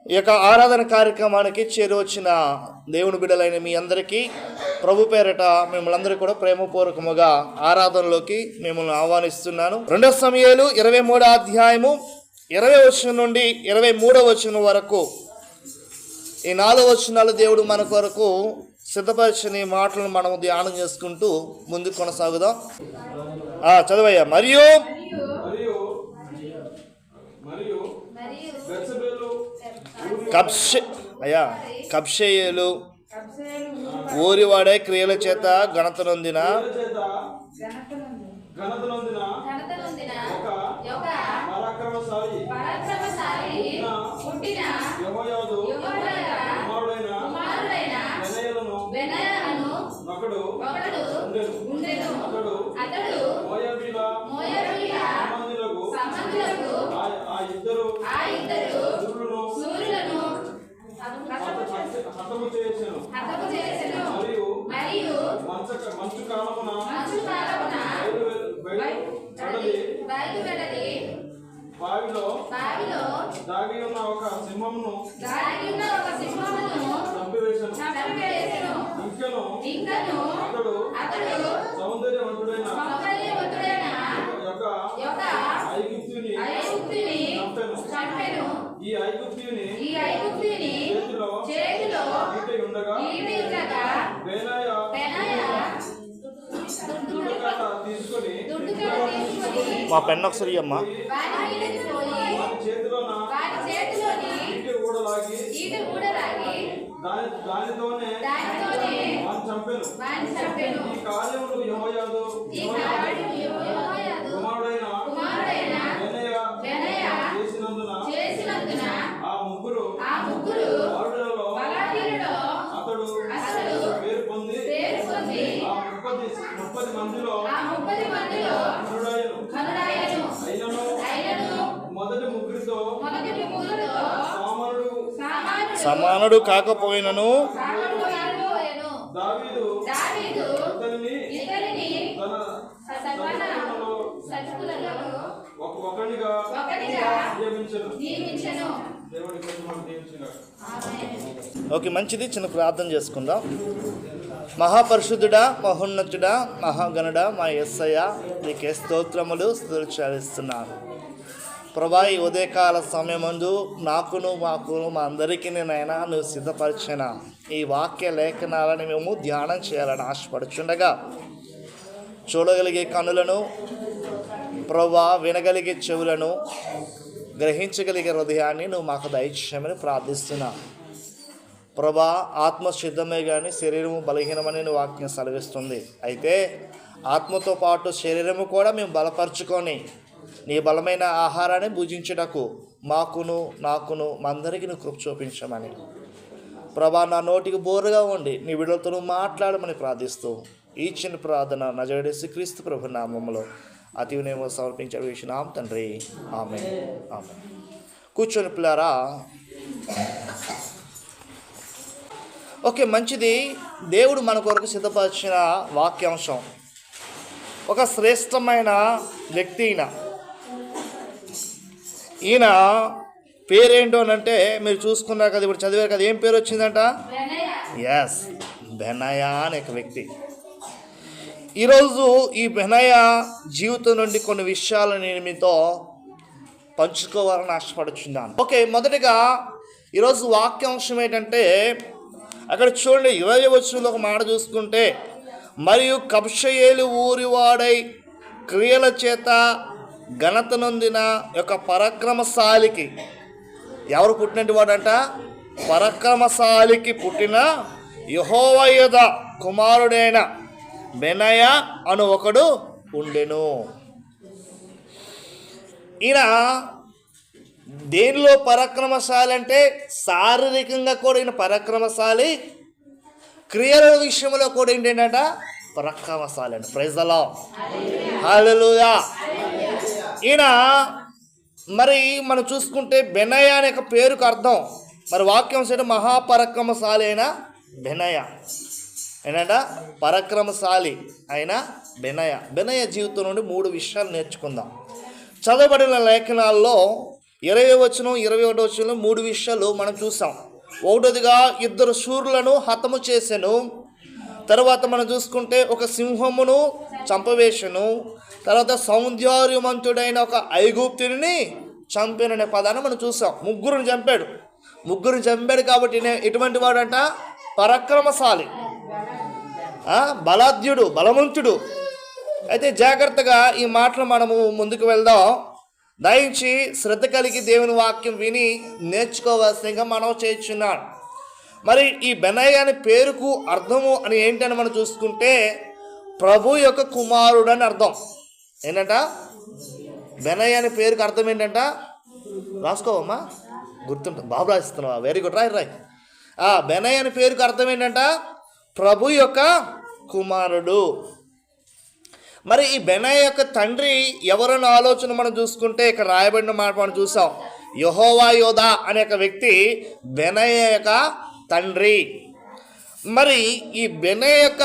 ఈ యొక్క ఆరాధన కార్యక్రమానికి చేరువచ్చిన దేవుని బిడ్డలైన మీ అందరికీ ప్రభు పేరట మిమ్మల్ని అందరూ కూడా ప్రేమపూర్వకముగా ఆరాధనలోకి మిమ్మల్ని ఆహ్వానిస్తున్నాను. 2 సమూయేలు 23వ అధ్యాయము 20వ వచనం నుండి 23వ వచనం వరకు ఈ 4 వచనాలు దేవుడు మన కొరకు సిద్ధపరిచిన మాటలను మనం ధ్యానం చేసుకుంటూ ముందుకు కొనసాగుదాం. చదవయ్యా. మరియు కబ్షేయులు ఊరివాడే క్రియల చేత ఘనత నొందిన దాగి ఉన్న ఒక సింహమును ఇంకను అతడు సౌందర్యవంతుడైన యొక్క ఐగుప్తుని చంపెను. ఈ ఐగుప్తుని చేతిలో ఉండగా తీసుకొని మా పెన్ను ఒకసారి అమ్మా దానితోనే చంపెను. ఈ కార్యములు యెహోయాదు కుమారుడైన బెనయా చేసినందున ఆ ముగ్గురు బలాఢ్యులలో అతడు పేరు పొంది ఆ 30 మందిలో అయినను మొదటి ముగ్గురితో సమానుడు కాకపోయినను దావీదు ఇతనిని ఒకనిగా నియమించెను. ఓకే, మంచిది. చిన్న ప్రార్థన చేసుకుందాం. మహాపరిశుద్ధుడా, మహోన్నతుడా, మహాగణుడా, మా యేసయ్య నీకే స్తోత్రములు చాలిస్తున్నాను. ప్రభా, ఈ ఉదయకాల సమయమందు మాకును మా అందరికీ నాయనా నువ్వు సిద్ధపరిచిన ఈ వాక్య లేఖనాలను మేము ధ్యానం చేయాలని ఆశపడుచుండగా చూడగలిగే కనులను ప్రభా, వినగలిగే చెవులను, గ్రహించగలిగే హృదయాన్ని నువ్వు మాకు దయచేయమని ప్రార్థిస్తున్నా. ప్రభా, ఆత్మ సిద్ధమే కానీ శరీరము బలహీనమని నువ్వు వాక్యం సెలవిస్తుంది. అయితే ఆత్మతో పాటు శరీరము కూడా మేము బలపరుచుకొని నీ బలమైన ఆహారాన్ని భుజించుటకు నాకును మా అందరికీ నువ్వు కృప చూపించమని ప్రభా, నా నోటికి బోరుగా ఉండి నీ బిడ్డలతో నువ్వు మాట్లాడమని ప్రార్థిస్తూ ఈ చిన్న ప్రార్థన నజరేయుడైన క్రీస్తు ప్రభు నామములో అతి వినయముగా సమర్పించుచున్నాం తండ్రి. ఆమేన్. ఆమేన్. కూర్చొని పిల్లారా. ఓకే, మంచిది. దేవుడు మన కొరకు సిద్ధపరిచిన వాక్యాంశం ఒక శ్రేష్టమైన వ్యక్తి. ఈయన పేరేంటో అంటే మీరు చూసుకున్నారు కదా, ఇప్పుడు చదివారు కదా, ఏం పేరు వచ్చిందంట? ఎస్, బెనయా అనే ఒక వ్యక్తి. ఈరోజు ఈ బెనయా జీవితం నుండి కొన్ని విషయాలు నేను మీతో పంచుకోవాలని ఆశపడుచున్నాను. ఓకే, మొదటిగా ఈరోజు వాక్యాంశం ఏంటంటే, అక్కడ చూడండి 20వ వచనంలో ఒక మాట చూసుకుంటే, మరియు కబ్షయేలు ఊరివాడై క్రియల చేత ఘనత నొందిన యొక్క పరాక్రమశాలికి, ఎవరు పుట్టినట్టు వాడంట? పరాక్రమశాలికి పుట్టిన యెహోవా కుమారుడైన బెనయా అను ఒకడు ఉండెను. ఈయన దేనిలో పరాక్రమశాలి అంటే శారీరకంగా కూడా ఈయన పరాక్రమశాలి, క్రియల విషయంలో కూడా ఏంటంట పరాక్రమశాలి అండి. Praise the Lord. హల్లెలూయా. ఈయన మరి మనం చూసుకుంటే బెనయా అనే పేరుకు అర్థం మరి వాక్యం సైడ్ మహాపరాక్రమశాలి అయిన బెనయా ఏంటంట పరాక్రమశాలి అయిన బెనయా జీవితం నుండి 3 విషయాలు నేర్చుకుందాం. చదవబడిన లేఖనాల్లో 20వ వచనం 21వ వచనంలో 3 విషయాలు మనం చూసాం. ఒకటోదిగా 2 శూరులను హతము చేసెను. తర్వాత మనం చూసుకుంటే ఒక సింహమును చంపవేశను. తర్వాత సౌందర్యవంతుడైన ఒక ఐగుప్తుని చంపాననే పదాన్ని మనం చూసాం. ముగ్గురుని చంపాడు కాబట్టి ఎటువంటి వాడంట? పరాక్రమశాలి, బలాధ్యుడు, బలవంతుడు. అయితే జాగ్రత్తగా ఈ మాటలు మనము ముందుకు వెళ్దాం. దయించి శ్రద్ధ కలిగి దేవుని వాక్యం విని నేర్చుకోవాల్సిందిగా మనం చేస్తున్నాం. మరి ఈ బెనయ్య అనే పేరుకు అర్థము అని ఏంటని మనం చూసుకుంటే ప్రభు యొక్క కుమారుడు అని అర్థం. ఏంటంట? బెనయ్య అనే పేరుకు అర్థం ఏంటంట? రాసుకోవమ్మా, గుర్తుంటుంది. బాబు రాసిస్తున్నావా? వెరీ గుడ్, రాయ్. బెనయ్య అనే పేరుకు అర్థం ఏంటంట? ప్రభు యొక్క కుమారుడు. మరి ఈ బెనయ్య యొక్క తండ్రి ఎవరన్న ఆలోచన మనం చూసుకుంటే ఇక్కడ రాయబడిన మాట మనం చూసాం. యెహోవా యోదా అనే ఒక వ్యక్తి బెనయ్య యొక్క తండ్రి. మరి ఈ బెనయ్య యొక్క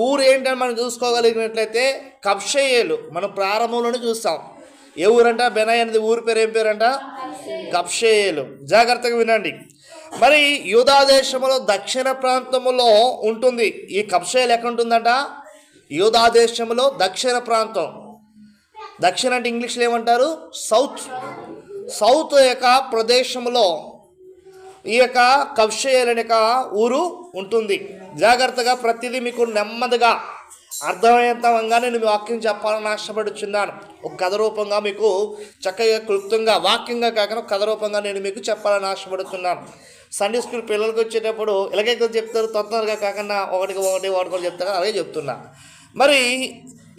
ఊరు ఏంటని మనం చూసుకోగలిగినట్లయితే కబ్షయేలు. మనం ప్రారంభంలోనే చూస్తాం. ఏ ఊరంట? బెనయ్య అనేది ఊరి పేరు. ఏం పేరంట? కబ్షయేలు. జాగ్రత్తగా వినండి. మరి యూదా దేశంలో దక్షిణ ప్రాంతంలో ఉంటుంది. ఈ కబ్షయేలు ఎక్కడ ఉంటుందంట? యూదా దేశంలో దక్షిణ ప్రాంతం. దక్షిణ అంటే ఇంగ్లీష్లో ఏమంటారు? సౌత్ యొక్క ప్రదేశంలో ఈ యొక్క కబ్షయేలు అనే ఊరు ఉంటుంది. జాగ్రత్తగా ప్రతిదీ మీకు నెమ్మదిగా అర్థమయ్యేంతగా నేను మీ వాక్యం చెప్పాలని ఆశపడుచున్నాను. ఒక కథ రూపంగా మీకు చక్కగా క్లుప్తంగా, వాక్యంగా కాకుండా కథ రూపంగా నేను మీకు చెప్పాలని ఆశపడుతున్నాను. సండే స్కూల్ పిల్లలకి వచ్చేటప్పుడు ఎలాగైతే చెప్తారు, తొందరగా కాకుండా ఒకటి చెప్తారు, అలాగే చెప్తున్నా. మరి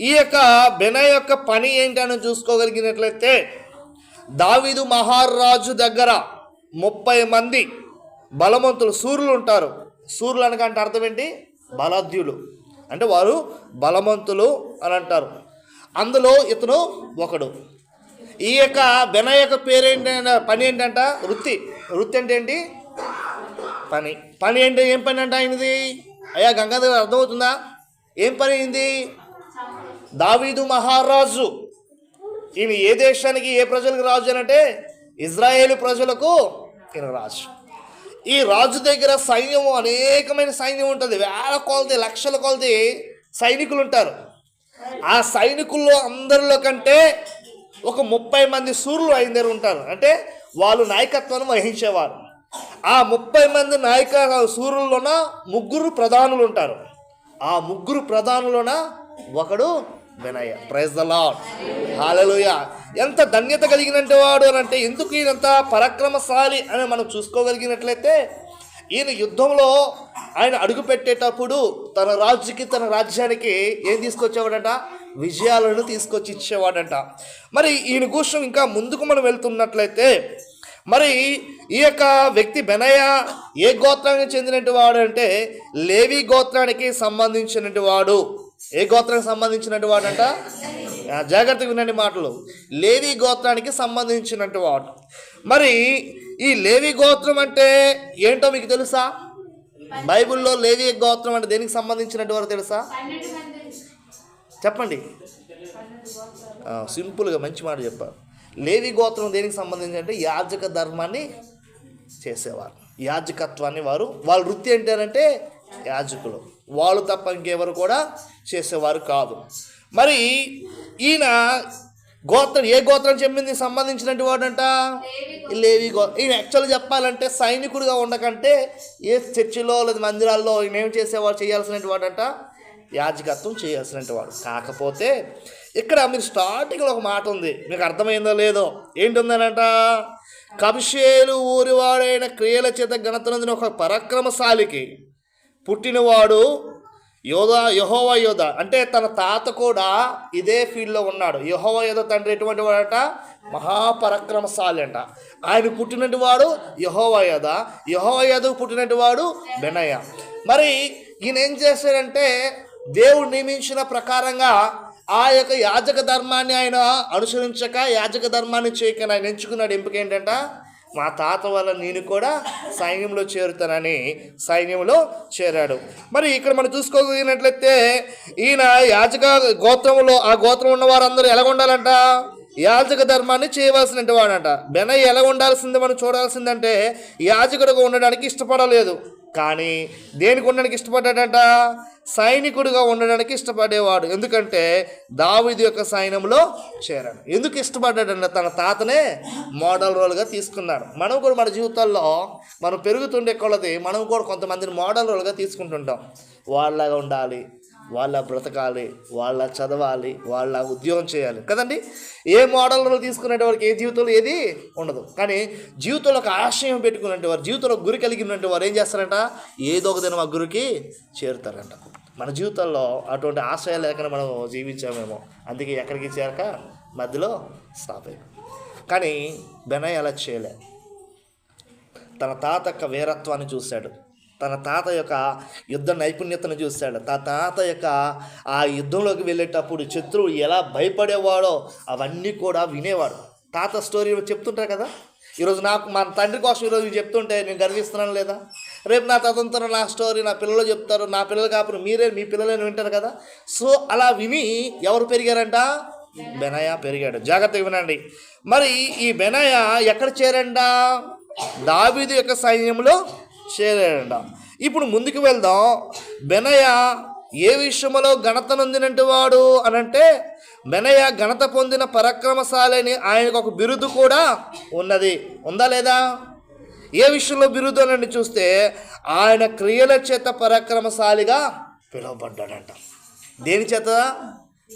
ఈ యొక్క బెనయ్య యొక్క పని ఏంటని చూసుకోగలిగినట్లయితే దావీదు మహారాజు దగ్గర 30 మంది బలవంతులు సూర్యులు ఉంటారు. సూర్యులు అనకంటే అర్థం ఏంటి? బలాధ్యులు అంటే వారు బలవంతులు అని అంటారు. అందులో ఇతను ఒకడు. ఈ యొక్క బెనయ్య యొక్క పేరేంటంటే పని ఏంటంట? వృత్తి అంటే ఏంటి? పని అంటే ఏం పని అంట ఆయనది? అయ్యా గంగాధర్ అర్థమవుతుందా? ఏం పని అయింది? దావీదు మహారాజు ఈయన ఏ దేశానికి, ఏ ప్రజలకు రాజు అని అంటే ఇజ్రాయేలు ప్రజలకు ఈయన రాజు. ఈ రాజు దగ్గర సైన్యం, అనేకమైన సైన్యం ఉంటుంది. వేల కొలది, లక్షల కొలది సైనికులు ఉంటారు. ఆ సైనికుల్లో అందరిలో కంటే ఒక 30 మంది సూర్యులు ఆయన దగ్గర ఉంటారు. అంటే వాళ్ళు నాయకత్వాన్ని వహించేవారు. ఆ 30 మంది సూర్యుల్లోన 3 ప్రధానులు ఉంటారు. ఆ 3 ప్రధానులోన ఒకడు బెనయ్య. ప్రైజ్ ద లార్డ్, హల్లెలూయా. ఎంత ధన్యత కలిగినట్టు వాడు అని అంటే, ఎందుకు ఈయనంత పరాక్రమశాలి అని మనం చూసుకోగలిగినట్లయితే, ఈయన యుద్ధంలో ఆయన అడుగు పెట్టేటప్పుడు తన రాజ్యానికి ఏం తీసుకొచ్చేవాడంట? విజయాలను తీసుకొచ్చి ఇచ్చేవాడంట. మరి ఈయన కోసం ఇంకా ముందుకు మనం వెళ్తున్నట్లయితే, మరి ఈ యొక్క వ్యక్తి బెనయ్య ఏ గోత్రానికి చెందినట్టు వాడు అంటే లేవి గోత్రానికి సంబంధించినట్టు వాడు. ఏ గోత్రానికి సంబంధించినట్టు వాడంట? జాగ్రత్తగా వినండి మాటలు. లేవి గోత్రానికి సంబంధించినట్టు వాడు. మరి ఈ లేవి గోత్రం అంటే ఏంటో మీకు తెలుసా? బైబిల్లో లేవి గోత్రం అంటే దేనికి సంబంధించినట్టు వారు తెలుసా? చెప్పండి. సింపుల్గా మంచి మాట చెప్పారు. లేవి గోత్రం దేనికి సంబంధించి అంటే యాజక ధర్మాన్ని చేసేవారు. యాజకత్వాన్ని వాళ్ళ వృత్తి ఏంటంటే యాజకులు. వాళ్ళు తప్ప ఇంకెవరు కూడా చేసేవారు కాదు. మరి ఈయన గోత్రం ఏ గోత్రం చెప్పింది సంబంధించినట్టు వాడంట? లేవి గోత్రం. ఈయన యాక్చువల్గా చెప్పాలంటే సైనికుడిగా ఉండకంటే ఏ చర్చిలో లేదా మందిరాల్లో ఈయన ఏం చేసేవాడు? చేయాల్సినట్టు వాడంట యాజకత్వం చేయాల్సినట్టు వాడు. కాకపోతే ఇక్కడ మీరు స్టార్టింగ్లో ఒక మాట ఉంది, మీకు అర్థమైందో లేదో. ఏంటుందనంట? కబ్షయేలు ఊరివాడైన క్రియల చేత ఘనతనందిన ఒక పరాక్రమశాలికి పుట్టినవాడు యెహోవా యోదా. అంటే తన తాత కూడా ఇదే ఫీల్డ్లో ఉన్నాడు. యెహోవా యోదా తండ్రి ఎటువంటి వాడట? మహాపరాక్రమశాలి అంట. ఆయన పుట్టినట్టు వాడు యెహోవా యోదా. యెహోవా యోదాకు పుట్టినట్టు వాడు బెనయ్య. మరి ఈయన ఏం చేశాడంటే దేవుడు నియమించిన ప్రకారంగా ఆ యొక్క యాజక ధర్మాన్ని ఆయన అనుసరించక, యాజక ధర్మాన్ని చేయక ఆయన ఎంచుకున్నాడు. ఎంపిక ఏంటంట? మా తాత వల్ల నేను కూడా సైన్యంలో చేరుతానని సైన్యంలో చేరాడు. మరి ఇక్కడ మనం చూసుకోగలిగినట్లయితే ఈయన యాజక గోత్రంలో, ఆ గోత్రం ఉన్న వారందరూ ఎలా ఉండాలంట? యాజక ధర్మాన్ని చేయవలసిన వాడంట. బెనయ్య ఎలా ఉండాల్సింది మనం చూడాల్సిందంటే యాజకుడిగా ఉండడానికి ఇష్టపడలేదు, కానీ దేనికి ఉండడానికి ఇష్టపడ్డాడంట? సైనికుడిగా ఉండడానికి ఇష్టపడేవాడు. ఎందుకంటే దావీదు యొక్క సైన్యంలో చేరాడు. ఎందుకు ఇష్టపడ్డాడంటే తన తాతనే మోడల్ రోల్గా తీసుకున్నాడు. మనం కూడా మన జీవితాల్లో మనం పెరుగుతుండే కొలది మనం కూడా కొంతమందిని మోడల్ రోల్గా తీసుకుంటుంటాం. వాళ్ళగా ఉండాలి, వాళ్ళ బ్రతకాలి, వాళ్ళ చదవాలి, వాళ్ళ ఉద్యోగం చేయాలి కదండి. ఏ మోడల్లో తీసుకునే వారికి ఏ జీవితంలో ఏది ఉండదు, కానీ జీవితంలో ఒక ఆశయం పెట్టుకున్నట్టు వారు, జీవితంలో గురి కలిగినట్టు వారు ఏం చేస్తారంట? ఏదో ఒక దినం ఆ గురికి చేరుతారంట. మన జీవితంలో అటువంటి ఆశయం లేకుండా మనం జీవించామేమో, అందుకే ఎక్కడికి చేరక మధ్యలో స్టాప్ అయ్యాం. కానీ బెనయ్య అలా చేయలే. తన తాత యొక్క వీరత్వాన్ని చూశాడు, తన తాత యొక్క యుద్ధ నైపుణ్యతను చూశాడు, తన తాత యొక్క ఆ యుద్ధంలోకి వెళ్ళేటప్పుడు శత్రువు ఎలా భయపడేవాడో అవన్నీ కూడా వినేవాడు. తాత స్టోరీ చెప్తుంటారు కదా. ఈరోజు నాకు మా తండ్రి కోసం ఈరోజు చెప్తుంటే నేను గర్విస్తున్నాను లేదా? రేపు నా తదంతరం నా స్టోరీ నా పిల్లలు చెప్తారు, నా పిల్లలు కాపురం మీరే మీ పిల్లలని వింటారు కదా. సో అలా విని ఎవరు పెరిగారంట? బెనయ్య పెరిగాడు. జాగ్రత్తగా వినండి. మరి ఈ బెనయ్య ఎక్కడ చేరంట? దావీదు యొక్క సైన్యంలో చేరాడంట. ఇప్పుడు ముందుకు వెళ్దాం. బెనయ్య ఏ విషయంలో ఘనత నొందినట్టు వాడు అనంటే, బెనయ్య ఘనత పొందిన పరాక్రమశాలని ఆయనకు ఒక బిరుదు కూడా ఉన్నది. ఉందా లేదా? ఏ విషయంలో బిరుదు అని చూస్తే ఆయన క్రియల చేత పరాక్రమశాలిగా పిలువబడ్డాడంట. దేని చేత?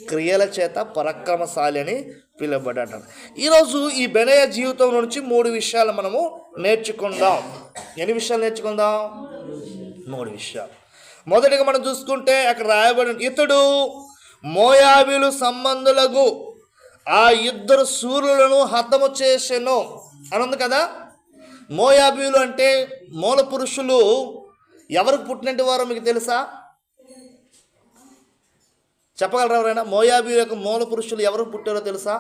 క్రియల చేత పరాక్రమశాలి అని పిలువబడ్డాడు. ఈరోజు ఈ బెనయ్య జీవితం నుంచి 3 విషయాలు మనము నేర్చుకుందాం. ఎన్ని విషయాలు నేర్చుకుందాం? 3 విషయాలు. మొదటిగా మనం చూసుకుంటే అక్కడ రాయబడి, ఇతడు మోయాబీలు సంబంధులకు ఆ 2 శూరులను హతము చేసెను అని ఉంది కదా. మోయాబీలు అంటే మూల పురుషులు. ఎవరికి పుట్టినట్టు వారో మీకు తెలుసా? చెప్పగలరా ఎవరైనా? మోయాబీల యొక్క మూల పురుషులు ఎవరు పుట్టారో తెలుసా?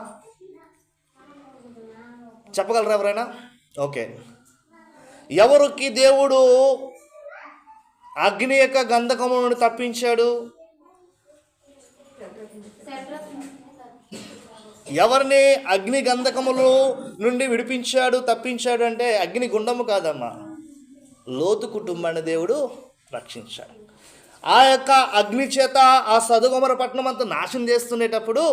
చెప్పగలరా ఎవరైనా? ఓకే. ఎవరికి దేవుడు అగ్ని యొక్క గంధకము నుండి తప్పించాడు? ఎవరిని అగ్ని గంధకములు నుండి విడిపించాడు, తప్పించాడు అంటే అగ్ని గుండము కాదమ్మా, లోతు కుటుంబాన్ని దేవుడు రక్షించాడు. ఆ యొక్క అగ్ని చేత ఆ సొదొమ పట్టణం అంతా నాశనం చేస్తునేటప్పుడు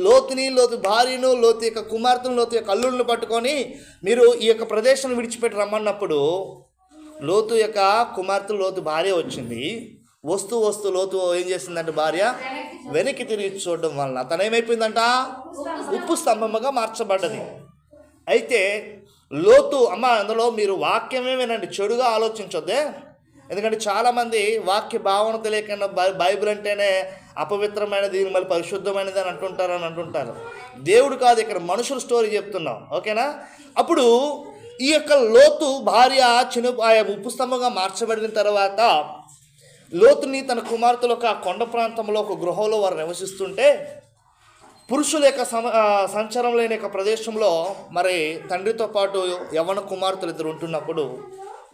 లోతుని, లోతు భార్యను, లోతు యొక్క కుమార్తెను, లోతు యొక్క అల్లుడిని పట్టుకొని మీరు ఈ యొక్క ప్రదేశాన్ని విడిచిపెట్టి రమ్మన్నప్పుడు లోతు యొక్క కుమార్తె, లోతు భార్య వచ్చింది. వస్తూ లోతు ఏం చేసిందంటే భార్య వెనక్కి తిరిగి చూడడం వలన తనేమైపోయిందంట? ఉప్పు స్తంభముగా మార్చబడ్డది. అయితే లోతు అమ్మ అందులో మీరు వాక్యమే వినండి, చెడుగా ఆలోచించొద్దే. ఎందుకంటే చాలామంది వాక్య భావన తెలియకుండా బైబిల్ అంటేనే అపవిత్రమైనది, మళ్ళీ పరిశుద్ధమైనది అని అంటుంటారు. దేవుడు కాదు, ఇక్కడ మనుషుల స్టోరీ చెప్తున్నాం, ఓకేనా? అప్పుడు ఈ యొక్క లోతు భార్య ఉప్పు స్తంభంగా మార్చబడిన తర్వాత లోతుని తన కుమార్తెలు ఒక కొండ ప్రాంతంలో ఒక గృహంలో వారు నివసిస్తుంటే పురుషుల యొక్క సంచారం లేని యొక్క ప్రదేశంలో మరి తండ్రితో పాటు యవ్వన కుమార్తెలు 2 ఉంటున్నప్పుడు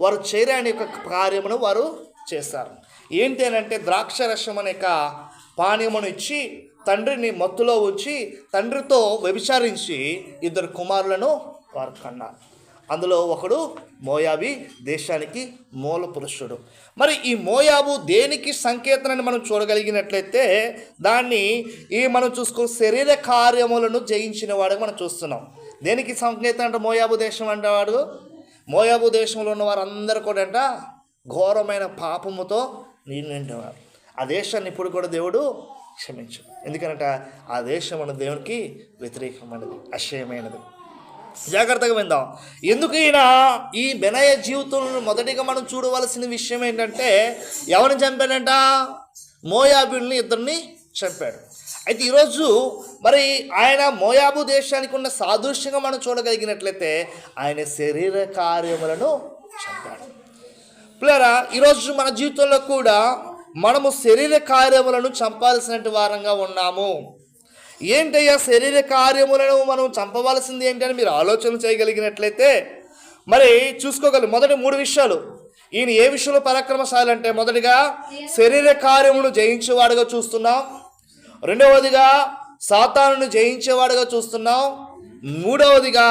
వారు చేయరాని యొక్క కార్యమును వారు చేస్తారు. ఏంటి అని అంటే ద్రాక్షరసం అనే పానీయమును ఇచ్చి తండ్రిని మత్తులో ఉంచి తండ్రితో వ్యభిచారించి 2 కుమారులను వారు కన్నారు. అందులో ఒకడు మోయాబీ దేశానికి మూల పురుషుడు. మరి ఈ మోయాబు దేనికి సంకేతాన్ని మనం చూడగలిగినట్లయితే దాన్ని మనం శరీర కార్యములను జయించిన వాడు మనం చూస్తున్నాం. దేనికి సంకేతం అంటే మోయాబు దేశం అంటేవాడు, మోయాబు దేశంలో ఉన్న వారందరూ కూడా అంట ఘోరమైన పాపముతో నిండినవారు. ఆ దేశాన్ని ఇప్పుడు కూడా దేవుడు క్షమించడు. ఎందుకంటే ఆ దేశం మన దేవునికి వ్యతిరేకమైనది, అక్షయమైనది. జాగ్రత్తగా విందాం. ఎందుకు ఈ బెనయ్య జీవితంలో మొదటిగా మనం చూడవలసిన విషయం ఏంటంటే ఎవరిని చంపాడంట? మోయాబీల్ని 2 చంపాడు. అయితే ఈరోజు మరి ఆయన మోయాబు దేశానికి ఉన్న సాదృశ్యంగా మనం చూడగలిగినట్లయితే ఆయన శరీర కార్యములను చంపాడు. పిల్లరా, ఈరోజు మన జీవితంలో కూడా మనము శరీర కార్యములను చంపాల్సిన వారంగా ఉన్నాము. ఏంటయ్యా శరీర కార్యములను మనం చంపవలసింది ఏంటని మీరు ఆలోచన చేయగలిగినట్లయితే మరి చూసుకోగలరు. మొదటి 3 విషయాలు. ఈయన ఏ విషయంలో పరాక్రమశాలి అంటే మొదటిగా శరీర కార్యములను జయించేవాడుగా చూస్తున్నాం. రెండవదిగా సాతానును జయించేవాడుగా చూస్తున్నాం. మూడవదిగా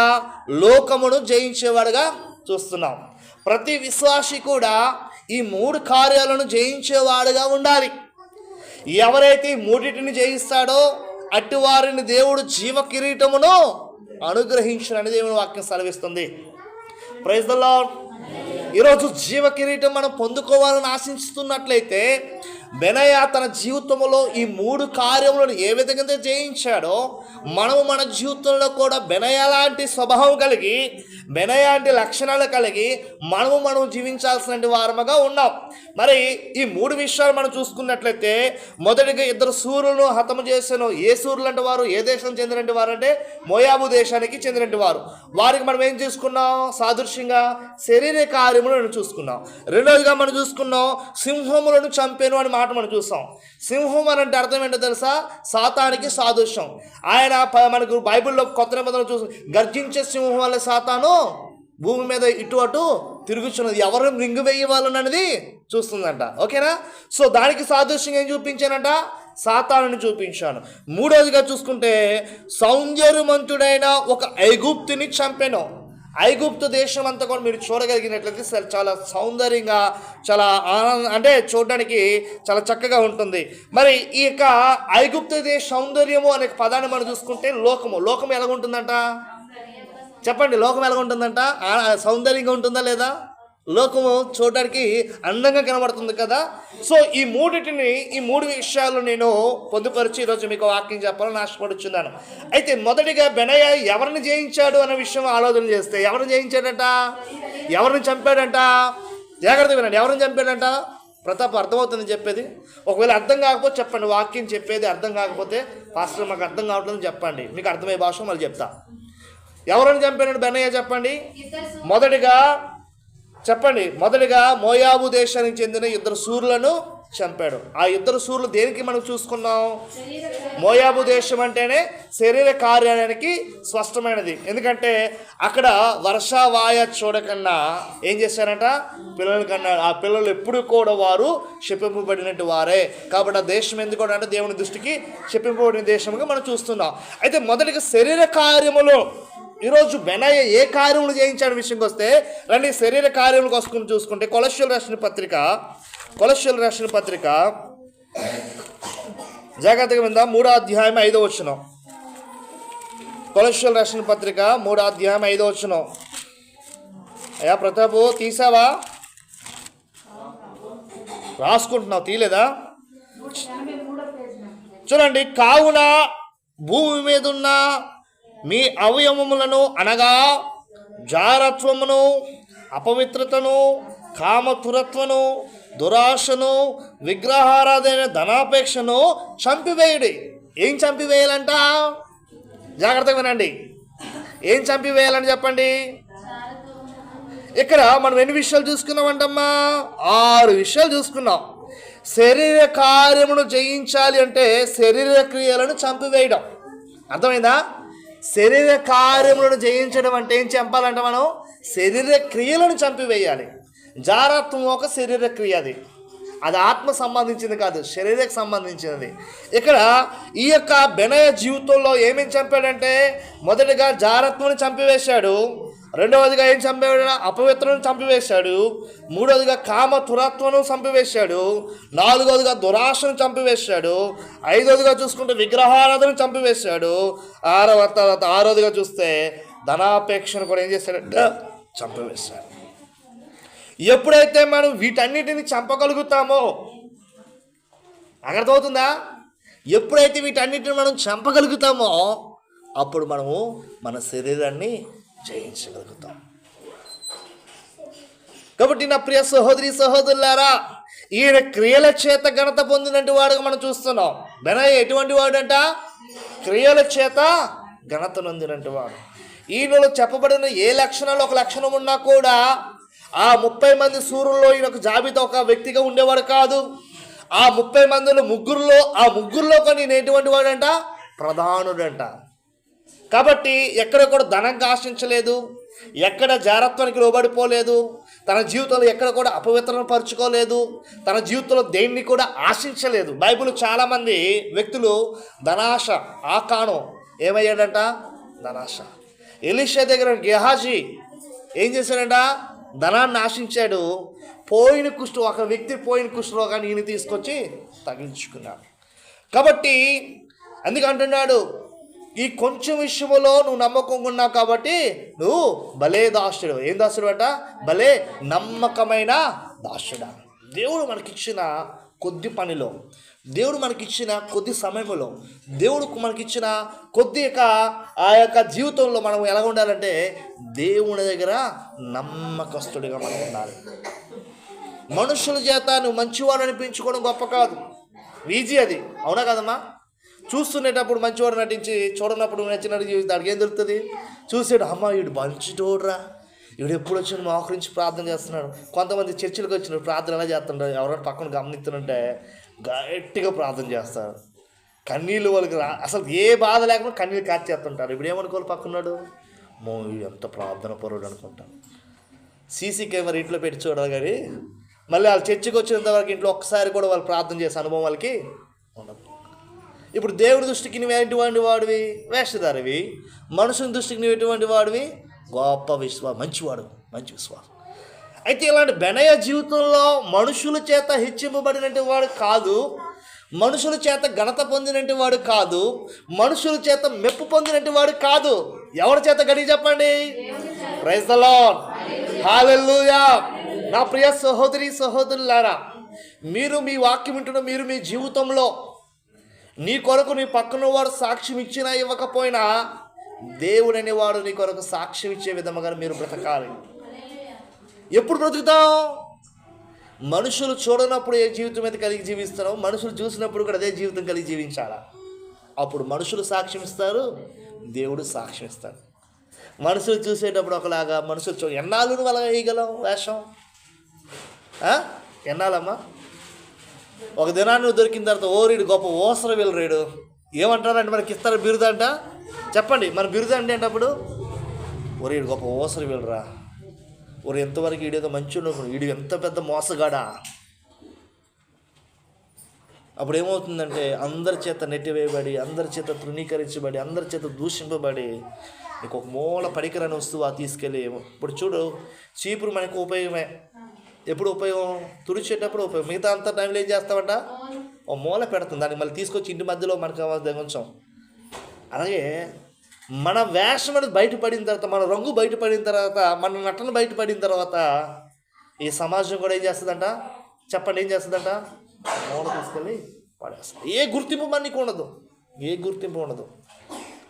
లోకమును జయించేవాడుగా చూస్తున్నాం. ప్రతి విశ్వాసి కూడా ఈ 3 కార్యాలను జయించేవాడుగా ఉండాలి. ఎవరైతే ఈ మూడింటిని జయిస్తాడో అట్టి వారిని దేవుడు జీవ కిరీటమును అనుగ్రహించునని దేవుని వాక్యం సెలవిస్తుంది. Praise the lord. ఈరోజు జీవ కిరీటం మనం పొందుకోవాలని ఆశిస్తున్నట్లయితే బెనయా తన జీవితంలో ఈ 3 కార్యములను ఏ విధంగా జయించాడో మనము మన జీవితంలో కూడా బెనయా లాంటి స్వభావం కలిగి, బెనయా లాంటి లక్షణాలు కలిగి మనం జీవించాల్సిన వారముగా ఉన్నాం. మరి ఈ 3 విషయాలు మనం చూసుకున్నట్లయితే మొదటిగా 2 శూరులను హతము చేశాను. ఏ శూరులు అంటే వారు ఏ దేశం చెందినటువంటి వారు అంటే మోయాబు దేశానికి చెందినటువంటి వారు. వారికి మనం ఏం చూసుకున్నాం? సాదృశ్యంగా శరీర కార్యములను చూసుకున్నాం. రెండవదిగా మనం చూసుకున్నాం సింహములను చంపాను అని మాట మనం చూసాం. సింహం అని అంటే అర్థం ఏంటో తెలుసా? సాతానికి సాదృశ్యం. ఆయన మనకు బైబిల్లో కొత్త నిబంధనలు చూసి గర్జించే సింహం వల్ల సాతాను భూమి మీద ఇటు అటు తిరుగుతున్నది, ఎవరు రింగు వేయవాలని అనేది చూస్తుందంట. ఓకేనా? సో దానికి సాదృశ్యంగా ఏం చూపించానంట? సాతానుని చూపించాను. మూడవదిగా చూసుకుంటే సౌందర్యవంతుడైన ఒక ఐగుప్తుని చంపాను. ఐగుప్తు దేశం అంతా కూడా మీరు చూడగలిగినట్లయితే చాలా సౌందర్యంగా, చాలా అంటే చూడడానికి చాలా చక్కగా ఉంటుంది. మరి ఈ యొక్క ఐగుప్తు దేశ సౌందర్యము అనే పదాన్ని మనం చూసుకుంటే లోకము ఎలా ఉంటుందంట? చెప్పండి, లోకం ఎలా ఉంటుందంట? సౌందర్యంగా ఉంటుందా లేదా? లోకము చూడడానికి అందంగా కనబడుతుంది కదా. సో ఈ 3 విషయాలు నేను పొందుపరిచి ఈరోజు మీకు వాక్యం చెప్పాలని ఆశపడుచున్నాను. అయితే మొదటిగా బెనయా ఎవరిని జయించాడు అనే విషయం ఆలోచన చేస్తే, ఎవరిని జయించాడంట? ఎవరిని చంపాడంట? జాగ్రత్త వినండి. ఎవరిని చంపాడంట? ప్రతాప్, అర్థమవుతుంది చెప్పేది? ఒకవేళ అర్థం కాకపోతే చెప్పండి. వాక్యం చెప్పేది అర్థం కాకపోతే, పాస్టర్ మాకు అర్థం కావట్లేదు చెప్పండి, మీకు అర్థమయ్యే భాష మళ్ళీ చెప్తా. ఎవరిని చంపాడు బెనయా చెప్పండి? మొదటిగా మోయాబు దేశానికి చెందిన 2 శూరులను చంపాడు. ఆ 2 శూరులు దేనికి మనం చూసుకున్నాం? మోయాబు దేశం అంటేనే శరీర కార్యానికి స్పష్టమైనది. ఎందుకంటే అక్కడ వర్షావాయ చూడకన్నా ఏం చేశారంట? పిల్లలు కన్నాడు. ఆ పిల్లలు ఎప్పుడు కూడా వారు శపింపబడినట్టు వారే. కాబట్టి ఆ దేశం ఎందుకు అంటే దేవుని దృష్టికి శపింపబడిన దేశంగా మనం చూస్తున్నాం. అయితే మొదటిగా శరీర కార్యములు ఈరోజు బెనయా ఏ కార్యములు చేయించాడు విషయంకి వస్తే రండి, శరీర కార్యములకు వస్తుకుని చూసుకుంటే కొలస్సీయులకు రాసిన పత్రిక జాగ్రత్తగా విందా, 3వ అధ్యాయం 5వ వచనం. కొలస్సీయులకు రాసిన పత్రిక 3వ అధ్యాయం 5వ వచనం. అయ్యా ప్రతాపు, తీసావా? రాసుకుంటున్నావు, తీయలేదా? చూడండి. కావున భూమి మీద ఉన్న మీ అవయవములను అనగా జారత్వమును, అపవిత్రతను, కామతురత్వను, దురాశను, విగ్రహారాధన, ధనాపేక్షను చంపివేయుడి. ఏం చంపివేయాలంట? జాగ్రత్తగా వినండి. ఏం చంపివేయాలని చెప్పండి. ఇక్కడ మనం ఎన్ని విషయాలు చూసుకున్నామంటమ్మా? 6 విషయాలు చూసుకున్నాం. శరీర కార్యమును జయించాలి అంటే శరీర క్రియలను చంపివేయడం. అర్థమైందా? శరీర కార్యములను జయించడం అంటే ఏం చంపాలంటే మనం శరీర క్రియలను చంపివేయాలి. జారత్వం ఒక శరీర క్రియ, అది ఆత్మ సంబంధించింది కాదు, శరీరకు సంబంధించినది. ఇక్కడ ఈ యొక్క బెనయా జీవితంలో ఏమేమి చంపాడంటే మొదటిగా జారత్వాన్ని చంపివేశాడు. రెండవదిగా ఏం చంపాడు? అపవిత్రను చంపివేశాడు. మూడవదిగా కామ తురత్వను చంపివేశాడు. నాలుగవదిగా దురాశను చంపివేశాడు. ఐదవదిగా చూసుకుంటే విగ్రహారాధన చంపివేశాడు. ఆరవదిగా చూస్తే ధనాపేక్షను కూడా ఏం చేశాడంటే చంపివేశాడు. ఎప్పుడైతే మనం వీటన్నిటిని చంపగలుగుతామో, అర్థమవుతుందా? ఎప్పుడైతే వీటన్నిటిని మనం చంపగలుగుతామో అప్పుడు మనము మన శరీరాన్ని జయించగలుగుతాం. కాబట్టి నా ప్రియ సహోదరి సహోదరులారా, ఈయన క్రియల చేత ఘనత పొందినటువంటి వాడుగా మనం చూస్తున్నాం. బెనయా ఎటువంటి వాడంట? క్రియల చేత ఘనత నొందినటువంటి వాడు. ఈయనలో చెప్పబడిన ఏ లక్షణాలు ఒక లక్షణం ఉన్నా కూడా ఆ 30 మంది శూరుల్లో ఈయన ఒక జాబితా ఒక వ్యక్తిగా ఉండేవాడు కాదు. ఆ 30 మందిలో ముగ్గురులో కానీ ఈయన ఎటువంటి వాడంట? ప్రధానుడంట. కాబట్టి ఎక్కడ కూడా ధనంగా ఆశించలేదు, ఎక్కడ జారత్వానికి లోబడిపోలేదు, తన జీవితంలో ఎక్కడ కూడా అపవిత్రను పరుచుకోలేదు, తన జీవితంలో దేన్ని కూడా ఆశించలేదు. బైబిల్ చాలామంది వ్యక్తులు ధనాశ, ఆకాను ఏమయ్యాడంట? ధనాశ. ఎలీషా దగ్గర గెహాజీ ఏం చేశాడంట? ధనాన్ని ఆశించాడు. ఒక వ్యక్తి పోయిన కుష్ఠరోగాన్ని ఈయన తీసుకొచ్చి తగిలించుకున్నాడు. కాబట్టి అందుకంటున్నాడు, ఈ కొంచెం విషయంలో నువ్వు నమ్మకంగా ఉన్నావు కాబట్టి నువ్వు భలే దాసుడు. ఏం దాసుడు అంట? భలే నమ్మకమైన దాసుడా. దేవుడు మనకిచ్చిన కొద్ది పనిలో, దేవుడు మనకిచ్చిన కొద్ది సమయంలో, దేవుడు మనకిచ్చిన కొద్ది ఆ యొక్క జీవితంలో మనం ఎలా ఉండాలంటే దేవుని దగ్గర నమ్మకస్తుడిగా మనం ఉండాలి. మనుషుల చేత నువ్వు మంచివాడు అనిపించుకోవడం గొప్ప కాదు, ఈజీ అది. అవునా కదమ్మా? చూస్తునేటప్పుడు మంచివాడు నటించి చూడనప్పుడు నచ్చినట్టు దానికి ఏం దొరుకుతుంది? చూసాడు, అమ్మ వీడు మంచిటోడురా, వీడు ఎప్పుడు వచ్చి మోకరించి ప్రార్థన చేస్తున్నాడు. కొంతమంది చర్చిలకు వచ్చిన ప్రార్థన ఎలా చేస్తుంటారు, ఎవరైనా పక్కన గమనిస్తుంటే గట్టిగా ప్రార్థన చేస్తారు. కన్నీళ్ళు వాళ్ళకి అసలు ఏ బాధ లేకుండా కన్నీళ్ళు కాచేస్తుంటారు. ఇప్పుడు ఏమనుకోవాలి, పక్కన్నాడు వీడు ఎంత ప్రార్థన పరుడు అనుకుంటాను. సీసీ కెమెరా ఇంట్లో పెట్టి చూడాలి, కానీ మళ్ళీ వాళ్ళు చర్చికి వచ్చినంత వరకు ఇంట్లో ఒక్కసారి కూడా వాళ్ళు ప్రార్థన చేసే అనుభవం వాళ్ళకి ఉండదు. ఇప్పుడు దేవుడి దృష్టికి నువ్వు ఎటువంటి వాడివి? వేషధారివి. మనుషుని దృష్టికి నువ్వు ఎటువంటి వాడివి? గొప్ప మంచివాడు, మంచి విశ్వాసం. అయితే ఇలాంటి బెనయ జీవితంలో మనుషుల చేత హెచ్చింపబడినట్టు వాడు కాదు, మనుషుల చేత ఘనత పొందినట్టు వాడు కాదు, మనుషుల చేత మెప్పు పొందినట్టు వాడు కాదు. ఎవరి చేత గడిగి చెప్పండి? ప్రైజ్ ది లార్డ్, హల్లెలూయా. నా ప్రియ సహోదరి సహోదరులారా, మీరు మీ వాక్యం వింటున్న మీరు మీ జీవితంలో నీ కొరకు నీ పక్కన వాడు సాక్ష్యం ఇచ్చినా ఇవ్వకపోయినా దేవుడు అనేవాడు నీ కొరకు సాక్ష్యం ఇచ్చే విధంగా మీరు బ్రతకాలి. ఎప్పుడు బ్రతుకుతాం? మనుషులు చూడనప్పుడు ఏ జీవితం మీద కలిగి జీవిస్తారో మనుషులు చూసినప్పుడు కూడా అదే జీవితం కలిగి జీవించాలా. అప్పుడు మనుషులు సాక్ష్యం ఇస్తారు, దేవుడు సాక్ష్యం ఇస్తాడు. మనుషులు చూసేటప్పుడు ఒకలాగా, మనుషులు ఎన్నాళ్ళు నువ్వు అలా వేయగలవు వేషం? ఎన్నాళ్ళమ్మా? ఒక దినాన్ని దొరికిన తర్వాత ఓరీడు గొప్ప ఓసర వీళ్ళరేడు ఏమంటారంటే మనకి ఇస్తారు బిరుదంట. చెప్పండి, మన బిరుదు అంటే అప్పుడు ఓరీడు గొప్ప ఓసర వీళ్ళరా, ఓరు ఎంతవరకు ఈడేదో మంచి ఈడు ఎంత పెద్ద మోసగాడా. అప్పుడు ఏమవుతుందంటే అందరి చేత నెట్టివేయబడి, అందరి చేత తృణీకరించబడి, అందరి చేత దూషింపబడి నీకు ఒక మూల పడికరాని వస్తువు తీసుకెళ్ళి. ఇప్పుడు చూడు, చీపురు మనకు ఉపయోగమే. ఎప్పుడు ఉపయోగం? తుడిచేటప్పుడు ఉపయోగం. మిగతా అంత టైంలో ఏం చేస్తామంట? ఓ మూల పెడుతుంది, దాన్ని మళ్ళీ తీసుకొచ్చి ఇంటి మధ్యలో మనకు కొంచెం. అలాగే మన వేషం అనేది బయటపడిన తర్వాత, మన రంగు బయటపడిన తర్వాత, మన నటన బయటపడిన తర్వాత ఈ సమాజం కూడా ఏం చేస్తుందంట? చెప్పండి, ఏం చేస్తుందంట? మూల తీసుకెళ్ళి పడేస్తుంది. ఏ గుర్తింపు మనకి ఉండదు, ఏ గుర్తింపు ఉండదు.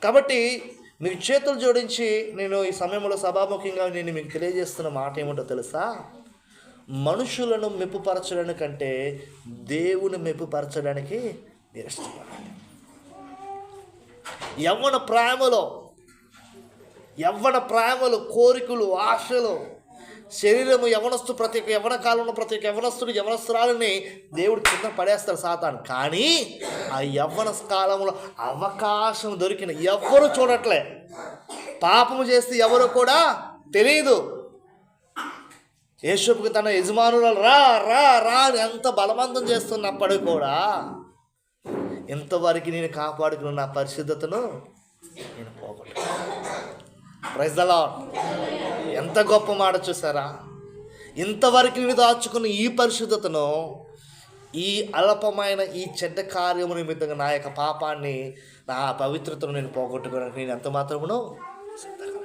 కాబట్టి మీకు చేతులు జోడించి నేను ఈ సమయంలో సభాముఖంగా నేను మీకు తెలియజేస్తున్న మాట ఏమిటో తెలుసా? మనుషులను మెప్పుపరచడానికి కంటే దేవుని మెప్పుపరచడానికి మీరు ఇష్టపడండి. యవ్వన ప్రేమలు, కోరికలు, ఆశలు, శరీరము ప్రతి ఒక్క యవ్వన కాలంలో ప్రతి ఒక్క యవ్వనస్తురాలని దేవుడు కింద పడేస్తాడు సాతాను. కానీ ఆ యవ్వన కాలంలో అవకాశం దొరికిన ఎవ్వరూ చూడట్లే. పాపము చేస్తే ఎవరు కూడా తెలియదు. యేషోపుకి తన యజమానులు రా రా రా అని ఎంత బలవంతం చేస్తున్నప్పుడు కూడా ఇంతవరకు నేను కాపాడుకున్న నా పరిశుద్ధతను నేను పోగొట్టుకున్నాను. Praise the lord. ఎంత గొప్ప మాట చూసారా? ఇంతవరకు నేను దాచుకున్న ఈ పరిశుద్ధతను, ఈ అల్పమైన ఈ చెడ్డ కార్యము నిమిత్తంగా నా యొక్క పాపాన్ని, నా పవిత్రతను నేను పోగొట్టుకోవడానికి నేను ఎంత మాత్రమును సిద్ధంగా.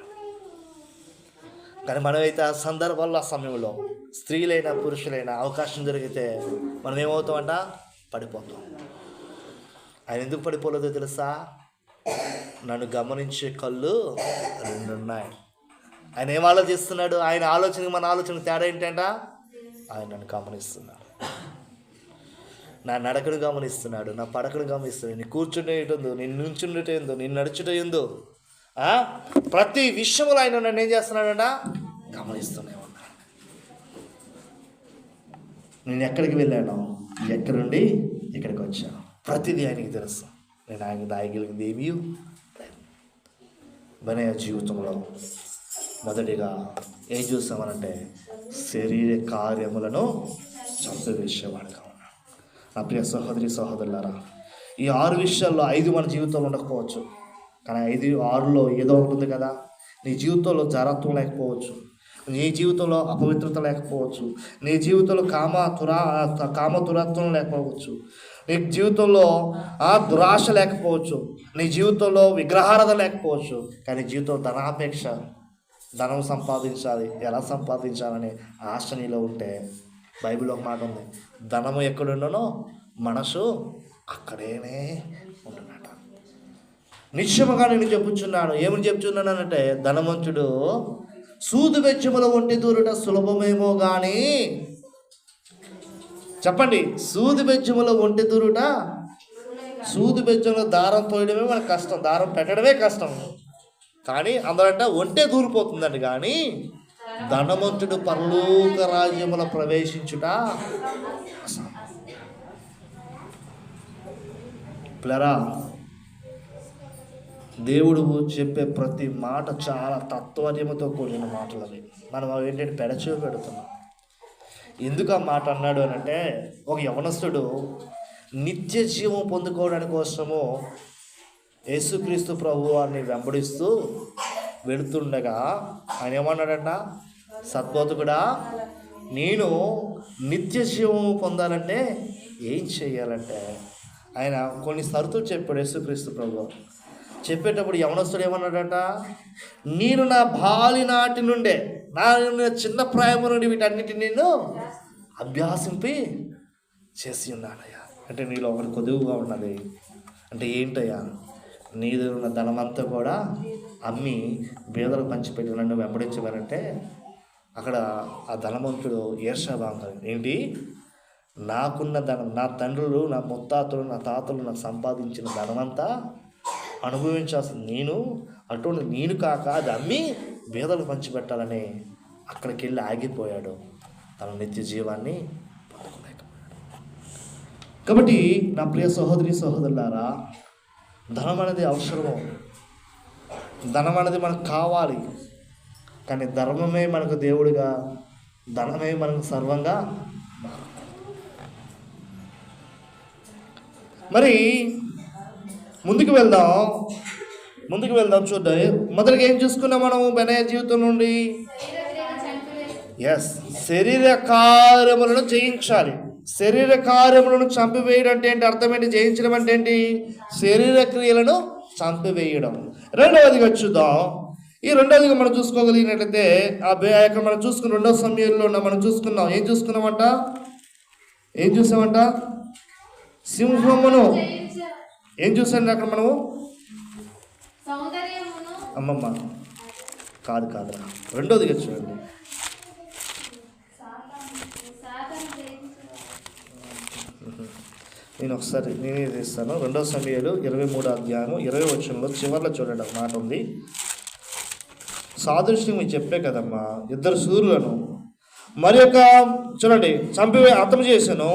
కానీ మనమైతే ఆ సందర్భాల్లో, ఆ సమయంలో స్త్రీలైనా పురుషులైనా అవకాశం దొరికితే మనం ఏమవుతామంట? పడిపోతాం. ఆయన ఎందుకు పడిపోలేదో తెలుసా? నన్ను గమనించే కళ్ళు రెండు ఉన్నాయి. ఆయన ఏం ఆలోచిస్తున్నాడు? ఆయన ఆలోచనకి మన ఆలోచనకు తేడా ఏంటంట? ఆయన నన్ను గమనిస్తున్నాడు, నా నడకను గమనిస్తున్నాడు, నా పడకను గమనిస్తున్నాడు, నేను కూర్చుండేటందు, నేను నుంచుండేటందు, నేను నడుచుటందు, ప్రతి విషయంలో ఆయన నన్ను ఏం చేస్తున్నాడంట? గమనిస్తూనే ఉన్నాడు. నేను ఎక్కడికి వెళ్ళాను, ఎక్కడి నుండి ఇక్కడికి వచ్చాను, ప్రతిదీ ఆయనకి తెలుసు. నేను ఆయన దాయగలిగింది ఏమీ. బెనయ జీవితంలో మొదటిగా ఏం చూసామనంటే శరీర కార్యములను చంపివేసేవాడుగా ఉన్నాడు. నా ప్రియ సహోదరి సహోదరులారా, ఈ 6 విషయాల్లో 5 మన జీవితంలో ఉండకపోవచ్చు, కానీ 5, 6లో ఏదో ఉంటుంది కదా. నీ జీవితంలో జారత్వం లేకపోవచ్చు, నీ జీవితంలో అపవిత్రత లేకపోవచ్చు, నీ జీవితంలో కామతురత్వం లేకపోవచ్చు, నీ జీవితంలో దురాశ లేకపోవచ్చు, నీ జీవితంలో విగ్రహారాధన లేకపోవచ్చు, కానీ జీవితంలో ధనాపేక్ష, ధనం సంపాదించాలి, ఎలా సంపాదించాలనే ఆశ నీలో ఉంటే బైబిల్ ఒక మాట ఉంది, ధనము ఎక్కడుండనో మనసు అక్కడేనే ఉంటున్నట. నిశ్చయముగా నేను చెప్పుచున్నాను. ఏమని చెప్తున్నానంటే, ధనవంతుడు సూదు బెచ్చముల ఒంటి దూరుట సులభమేమో కానీ, చెప్పండి, సూది బెచ్చముల ఒంటి దూరుట, సూది బెచ్చముల దారం తోయడమే మనకు కష్టం, దారం పెట్టడమే కష్టం, కానీ అందరంట ఒంటే దూరిపోతుందండి. కానీ ధనవంతుడు పరలోక రాజ్యముల ప్రవేశించుట పిల్లరా, దేవుడు చెప్పే ప్రతి మాట చాలా తత్వజ్ఞముతో కూడిన మాటలు అవి. మనం అవి ఏంటంటే పెడచో పెడుతున్నాం. ఎందుకు ఆ మాట అన్నాడు అని అంటే, ఒక యవనస్తుడు నిత్య జీవం పొందుకోవడానికి కోసము యేసుక్రీస్తు ప్రభువాన్ని వెంబడిస్తూ వెళుతుండగా ఆయన ఏమన్నాడంట, సద్బోధకుడా, నేను నిత్య జీవం పొందాలంటే ఏం చెయ్యాలంటే ఆయన కొన్ని షరతులు చెప్పాడు. యేసుక్రీస్తు ప్రభు చెప్పేటప్పుడు యవనస్తుడు ఏమన్నాడట, నేను నా బాలి నాటి నుండే, నా చిన్న ప్రాయం నుండి వీటన్నిటిని నేను అభ్యాసింపి చేసి ఉన్నానయ్యా. అంటే నీలో ఒకటి కొదువుగా ఉన్నది అంటే ఏంటయ్యా, నీది ఉన్న ధనమంతా కూడా అమ్మి బేదలకు పంచిపెట్టి నన్ను వెంబడించమనంటే, అక్కడ ఆ ధనవంతుడు ఈర్ష్యాభావం ఏంటి, నాకున్న ధనం, నా తండ్రులు, నా ముత్తాతలు, నా తాతలు నాకు సంపాదించిన ధనమంతా అనుభవించాల్సింది నేను, అటువంటి నేను కాక అది అమ్మి బేదలకు పంచిపెట్టాలని అక్కడికి వెళ్ళి ఆగిపోయాడు. తన నిత్య జీవాన్ని పొందుకోలేకపోయాడు. కాబట్టి నా ప్రియ సహోదరి సహోదరులారా, ధనం అనేది అవసరము, ధనం అనేది మనకు కావాలి, కానీ ధర్మమే మనకు దేవుడిగా, ధనమే మనకు సర్వంగా. మరి ముందుకు వెళ్దాం చూద్దాం. మొదటిగా ఏం చూసుకున్నాం మనము బెనయ జీవితం నుండి? శరీర కార్యములను జయించాలి. శరీర కార్యములను చంపివేయడం అంటే ఏంటి? అర్థం ఏంటి? జయించడం అంటే ఏంటి? శరీర క్రియలను చంపివేయడం. రెండవదిగా చూద్దాం. ఈ రెండవదిగా మనం చూసుకోగలిగినట్లయితే అక్కడ మనం చూసుకున్న 2వ సమయంలో మనం చూసుకున్నాం. ఏం చూసామంట? సింహమును. ఏం చూసాండి అక్కడ మనము? అమ్మమ్మ కాదు, రెండోదిగా చూడండి. నేనే తీస్తాను. 2వ సమయాలు 23వ అధ్యాయము 20వ వచనంలో చివర్లో చూడండి ఒక మాట ఉంది. సాదృశ్యం మీకు చెప్పే కదమ్మా, 2 సూర్యులను మరి యొక్క చూడండి అర్థం చేశాను.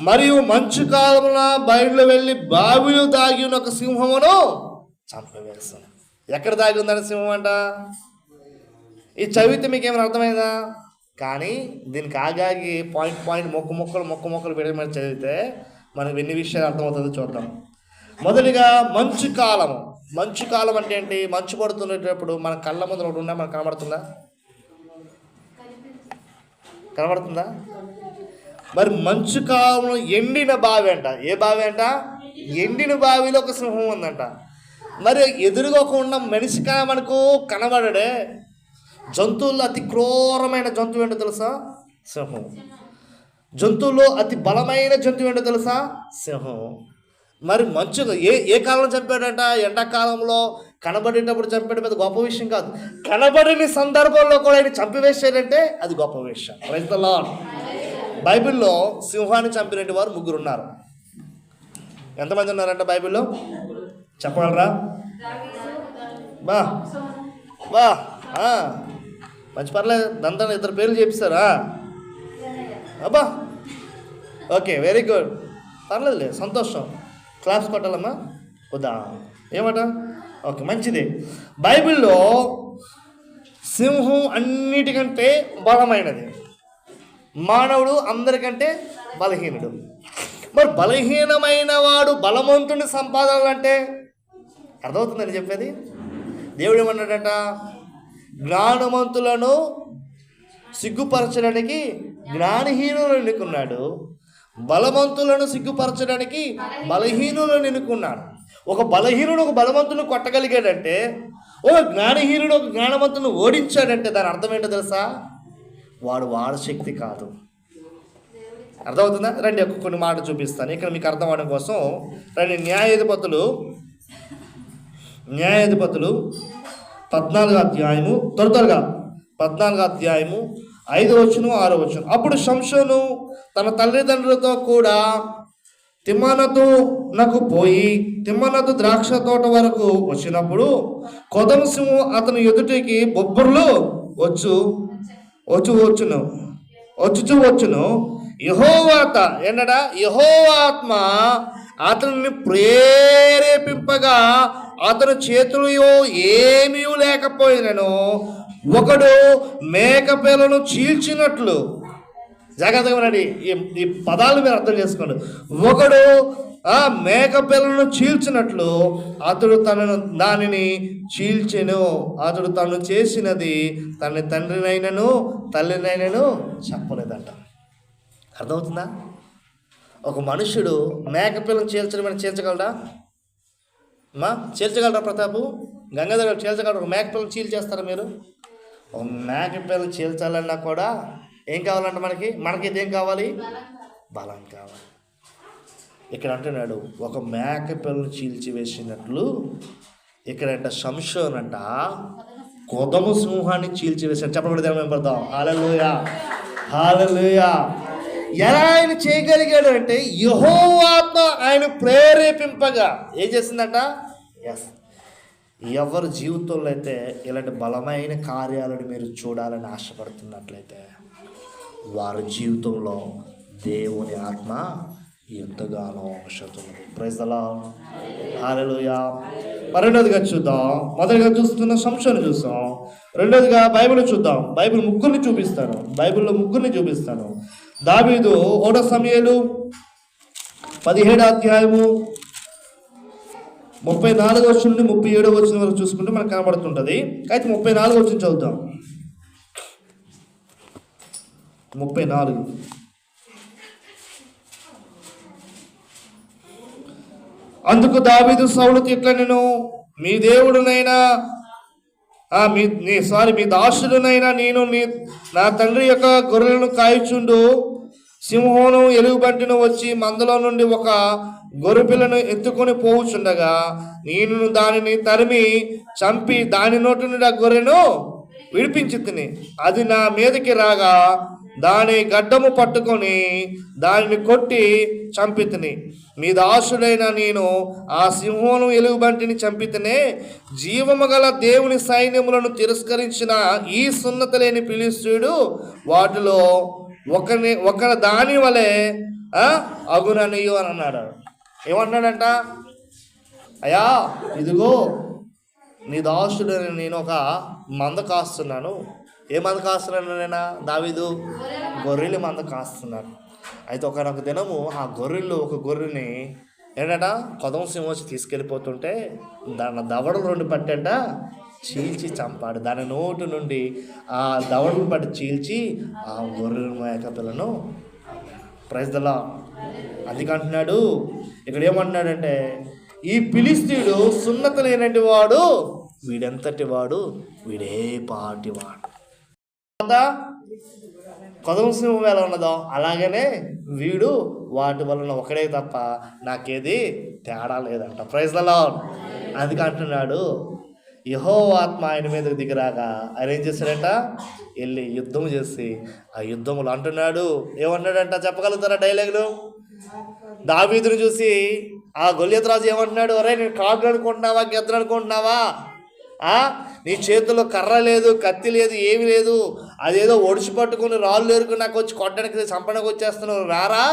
మరియు మంచు కాలమున బయలు వెళ్ళి బావిలో దాగి ఉన్న ఒక సింహమును చంపివేస్తాను. ఎక్కడ దాగి ఉందని సింహం అంట? ఈ చదివితే మీకు ఏమైనా అర్థమైందా? కానీ దీనికి ఆగాగి పాయింట్ మొక్కలు పెట్టి చదివితే మనకు ఎన్ని విషయాలు అర్థమవుతుందో చూద్దాం. మొదటిగా మంచు కాలం అంటే ఏంటి? మంచు పడుతున్నప్పుడు మన కళ్ళ ముందు ఒకటి ఉన్నా మనకు కనబడుతుందా? మరి మంచు కాలంలో ఎండిన బావి అంట. ఏ బావి అంట? ఎండిన బావిలో ఒక సింహం ఉందంట. మరి ఎదురుగా ఉన్న మనిషి మనకు కనబడడే. జంతువుల్లో అతి క్రూరమైన జంతువు ఏంటో తెలుసా? సింహం. జంతువుల్లో అతి బలమైన జంతువు ఏంటో తెలుసా? సింహం. మరి మంచు ఏ కాలంలో చంపాడంట? ఎండాకాలంలో కనబడేటప్పుడు చంపేయడం పెద్ద గొప్ప విషయం కాదు. కనబడిన సందర్భంలో కూడా ఆయన చంపివేసాడంటే అది గొప్ప విషయం. Praise the lord. బైబిల్లో సింహాన్ని చంపినటువంటి వారు 3 ఉన్నారు. ఎంతమంది ఉన్నారంట బైబిల్లో? చెప్పగలరా? బా మంచి పర్లేదు. దాంతో 2 పేర్లు చెప్పిస్తారా? అబ్బా ఓకే, వెరీ గుడ్, పర్లేదులే, సంతోషం. క్లాప్స్ కొట్టాలమ్మా. వద్దా? ఏమట? ఓకే, మంచిది. బైబిల్లో సింహం అన్నిటికంటే బలమైనది, మానవుడు అందరికంటే బలహీనుడు. మరి బలహీనమైన వాడు బలవంతుని సంపాదనలంటే అర్థమవుతుందని చెప్పేది. దేవుడు ఏమన్నాడట, జ్ఞానవంతులను సిగ్గుపరచడానికి జ్ఞానహీనులను ఎన్నుకున్నాడు, బలవంతులను సిగ్గుపరచడానికి బలహీనులను ఎన్నుకున్నాడు. ఒక బలహీనుడు ఒక బలవంతుని కొట్టగలిగాడంటే, ఒక జ్ఞానహీనుడు ఒక జ్ఞానవంతుని ఓడించాడంటే దాని అర్థం ఏంటో తెలుసా? వాడి శక్తి కాదు. అర్థమవుతుందా? రండి, కొన్ని మాటలు చూపిస్తాను ఇక్కడ మీకు అర్థం అవడం కోసం. రండి, న్యాయాధిపతులు 14వ అధ్యాయము, త్వరగా 14వ అధ్యాయము 5వ వచనం 6వ వచనం. అప్పుడు సంసోను తన తల్లిదండ్రులతో కూడా తిమ్మనతునకు పోయి తిమ్మనతు ద్రాక్ష తోట వరకు వచ్చినప్పుడు కొదమ సింహం అతని ఎదుటికి బొబ్బర్లు వచ్చును. యెహోవా ఆత్మ అతనిని ప్రేరేపింపగా అతని చేతులు ఏమీ లేకపోయినను ఒకడు మేకపిల్లను చీల్చినట్లు, జాగ్రత్తగా వినండి, ఈ పదాలు మీరు అర్థం చేసుకోండి. ఒకడు ఆ మేకపిల్లను చీల్చినట్లు అతడు దానిని చీల్చెను. అతడు తను చేసినది తన తండ్రినైనను తల్లినైనను చెప్పలేదంట. అర్థమవుతుందా? ఒక మనుషుడు మేకపిల్లను చీల్చగలరా? చీల్చగలరా? ప్రతాపు గంగాధర్ చీల్చగలరా? ఒక మేకపిల్లను చీల్చేస్తారా మీరు? ఒక మేకపిల్లను చీల్చాలన్నా కూడా ఏం కావాలంట? మనకి ఇదేం కావాలి? బలం కావాలి. ఇక్కడ అంటున్నాడు, ఒక మేకపిల్లను చీల్చివేసినట్లు ఇక్కడంట సంసోను అంట కొదమ సింహాన్ని చీల్చివేసాడు. చెప్పబడి దేవుని పడతాం. హల్లెలూయా, హల్లెలూయా. ఎలా ఆయన చేయగలిగాడు అంటే యెహోవా ఆత్మ ఆయన ప్రేరేపింపగా ఏం చేసిందట? ఎవరి జీవితంలో అయితే ఇలాంటి బలమైన కార్యాలను మీరు చూడాలని ఆశపడుతున్నట్లయితే వారి జీవితంలో దేవుని ఆత్మ ఎంతగానో అవసరమున్నది. ప్రైజ్ ది లార్డ్, హల్లెలూయా. రెండోదిగా చూద్దాం. మొదటిగా చూస్తున్న సంసోను చూస్తాం. రెండోదిగా బైబిల్ చూద్దాం. బైబిల్ ముగ్గురిని చూపిస్తాను. దావీదు 1 సమూయేలు 17వ అధ్యాయము 34వ వచనం నుండి 37వ వచనం వరకు చూసుకుంటే మనకు కనబడుతుంటుంది. అయితే 34వ వచనం చదువుతాం. 34. అందుకు దావీదు సౌలుతో ఇట్లా, నేను మీ దేవుడునైనా మీ దాసుడునైనా నేను నా తండ్రి యొక్క గొర్రెలను కాయుచుండు సింహోను ఎలుగుబంటిను వచ్చి మందలో నుండి ఒక గొర్రె పిల్లను ఎత్తుకొని పోవుచుండగా నేను దానిని తరిమి చంపి దాని నోటి నుండి ఆ గొర్రెను విడిపించి తిని అది నా మీదకి రాగా దాని గడ్డము పట్టుకొని దానిని కొట్టి చంపితిని. మీ దాసుడైన నేను ఆ సింహోను ఎలుగుబంటిని చంపితేనే జీవము గల దేవుని సైన్యములను తిరస్కరించిన ఈ సున్నత లేని ఫిలిష్తీయుడు వాటిలో ఒక దాని వలె అగుననియు అని అన్నాడు. ఏమన్నాడంట? అయ్యా, ఇదిగో నీ దాసుడైన నేను ఒక మంద కాస్తున్నాను. ఏ మంద కాస్తున్నాను నేనా? దావీదు గొర్రెలు మంద కాస్తున్నాను. అయితే ఒకనొక దినము ఆ ఒక గొర్రెని ఏంటంట కొదమ సింహం వచ్చి తీసుకెళ్ళిపోతుంటే దాని దవడలు 2 పట్టంట చీల్చి చంపాడు. దాని నోటి నుండి ఆ దవడలు పట్టి చీల్చి ఆ గొర్రె మేకపిల్లను. Praise the Lord. అందుకంటున్నాడు ఇక్కడ ఏమంటున్నాడంటే, ఈ ఫిలిష్తీయుడు సున్నత లేనటి వాడు, వీడెంతటి వాడు, వీడే పాటి వాడు. కొదమ సింహం ఎలా ఉన్నదో అలాగనే వీడు వాటి వలన ఒకడే తప్ప నాకేది తేడా లేదంట. Praise the lord. అందుకే అంటున్నాడు, యెహోవా ఆత్మ ఆయన మీదకి దిగిరాగా ఆయన ఏం చేశాడంట? వెళ్ళి యుద్ధం చేసి ఆ యుద్ధములు అంటున్నాడు. ఏమన్నాడంట? చెప్పగలుగుతారా డైలాగులు? దావీదుని చూసి ఆ గొల్లియతు రాజు ఏమంటున్నాడు? అరే, నేను కాదు అనుకుంటున్నావా, గెద్దరు అనుకుంటున్నావా? నీ చేతిలో కర్ర లేదు, కత్తి లేదు, ఏమి లేదు, అదేదో ఒడిచి పట్టుకుని రాళ్ళు ఏరుకుని నాకు వచ్చి కొట్టడానికి చంపడానికి వచ్చేస్తున్నావు, రారా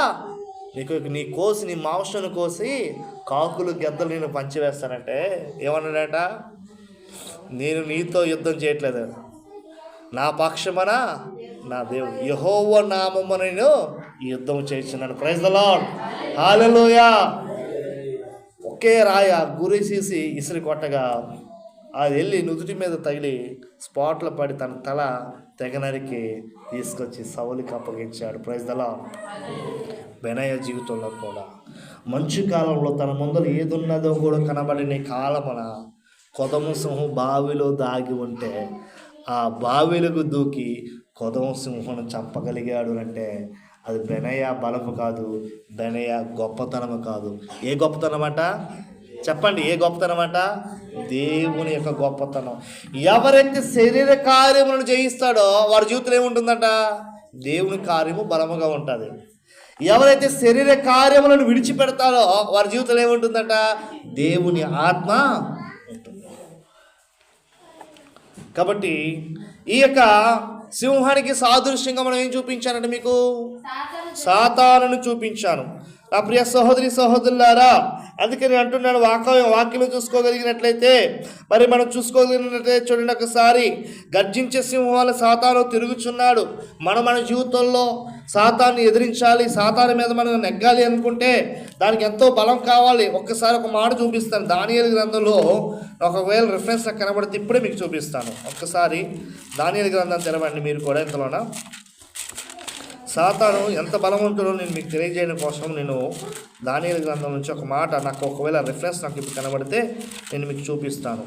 నీ మాంసాన్ని కోసి కాకులు గెద్దలు నేను పంచివేస్తానంటే ఏమన్నాడట? నేను నీతో యుద్ధం చేయట్లేదు, నా పక్షమన నా దేవుడు యెహోవా నామమున నేను ఈ యుద్ధం చేస్తున్నాను. ప్రైజ్ ద లార్డ్, హల్లెలూయా. ఒకే రాయ గురిసేసి ఇసిరి కొట్టగా అది వెళ్ళి నుదుటి మీద తగిలి స్పాట్లో పడి తన తల తెగనరికి తీసుకొచ్చి సౌలుకి అప్పగించాడు. Praise the lord. బెనయ్య జీవితంలో కూడా మంచు కాలంలో తన ముందర ఏదున్నదో కూడా కనబడిన కాలమున కొదమ సింహం బావిలో దాగి ఉంటే ఆ బావిలకు దూకి కొదమ సింహను చంపగలిగాడు అంటే అది బెనయ్య బలము కాదు, బెనయ్య గొప్పతనము కాదు. ఏ గొప్పతనం అంట? చెప్పండి, ఏ గొప్పతనం అంట? దేవుని యొక్క గొప్పతనం. ఎవరైతే శరీర కార్యములను జయిస్తాడో వారి జీవితంలో ఏముంటుందంట? దేవుని కార్యము బలముగా ఉంటుంది. ఎవరైతే శరీర కార్యములను విడిచిపెడతారో వారి జీవితంలో ఏముంటుందంట? దేవుని ఆత్మ ఉంటుంది. కాబట్టి ఈ యొక్క సింహానికి సాదృశ్యంగా మనం ఏం చూపించానంటే మీకు సాతానును చూపించాను. నా ప్రియ సహోదరి సహోదరులారా, అందుకని అంటున్నాను, వాక్యం చూసుకోగలిగినట్లయితే మరి మనం చూసుకోగలిగినట్లయితే చూడండి, ఒకసారి గర్జించే సింహాలు సాతాను తిరుగుచున్నాడు. మన జీవితంలో సాతాన్ని ఎదిరించాలి, సాతాను మీద మనం నెగ్గాలి అనుకుంటే దానికి ఎంతో బలం కావాలి. ఒక్కసారి ఒక మాట చూపిస్తాను. దానియేలు గ్రంథంలో ఒకవేళ రిఫరెన్స్ నాకు కనబడితే ఇప్పుడే మీకు చూపిస్తాను. ఒక్కసారి దానియేలు గ్రంథం తెరవండి మీరు కూడా. ఇంతలోన సాతాను ఎంత బలవంతుడో నేను మీకు తెలియజేయడం కోసం నేను దానియేలు గ్రంథం నుంచి ఒక మాట, నాకు ఒకవేళ రిఫరెన్స్ నాకు ఇప్పుడు కనబడితే నేను మీకు చూపిస్తాను.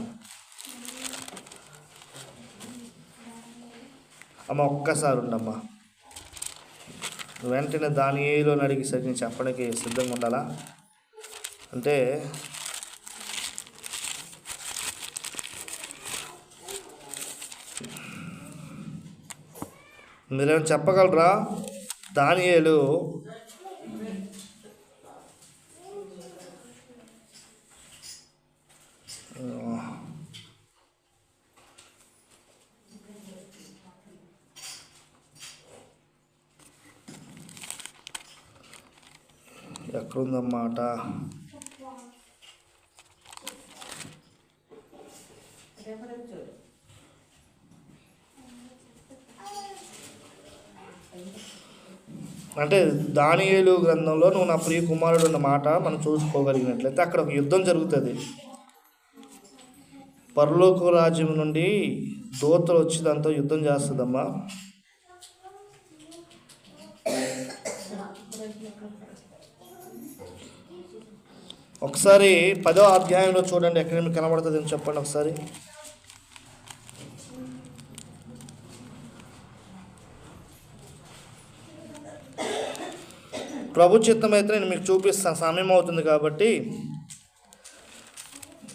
అమ్మ ఒక్కసారి ఉండమ్మా, వెంటనే దానియేలు అని అడిగేసరికి నేను చెప్పడానికి సిద్ధంగా ఉండాలా అంటే మీరేమైనా చెప్పగలరా? దానియేలు ఎక్కడుందన్నమాట? అంటే దానియేలు గ్రంథంలో నువ్వు నా ప్రియ కుమారుడు అన్న మాట మనం చూసుకోగలిగినట్లయితే అక్కడ ఒక యుద్ధం జరుగుతుంది. పరలోక రాజ్యం నుండి దూతలు వచ్చి దాంతో యుద్ధం చేస్తుందమ్మా. ఒకసారి 10వ అధ్యాయంలో చూడండి, ఎక్కడ మీకు కనబడుతుంది అని చెప్పండి ఒకసారి. ప్రభు చిత్తం అయితే నేను మీకు చూపిస్తాను, సమయం అవుతుంది కాబట్టి.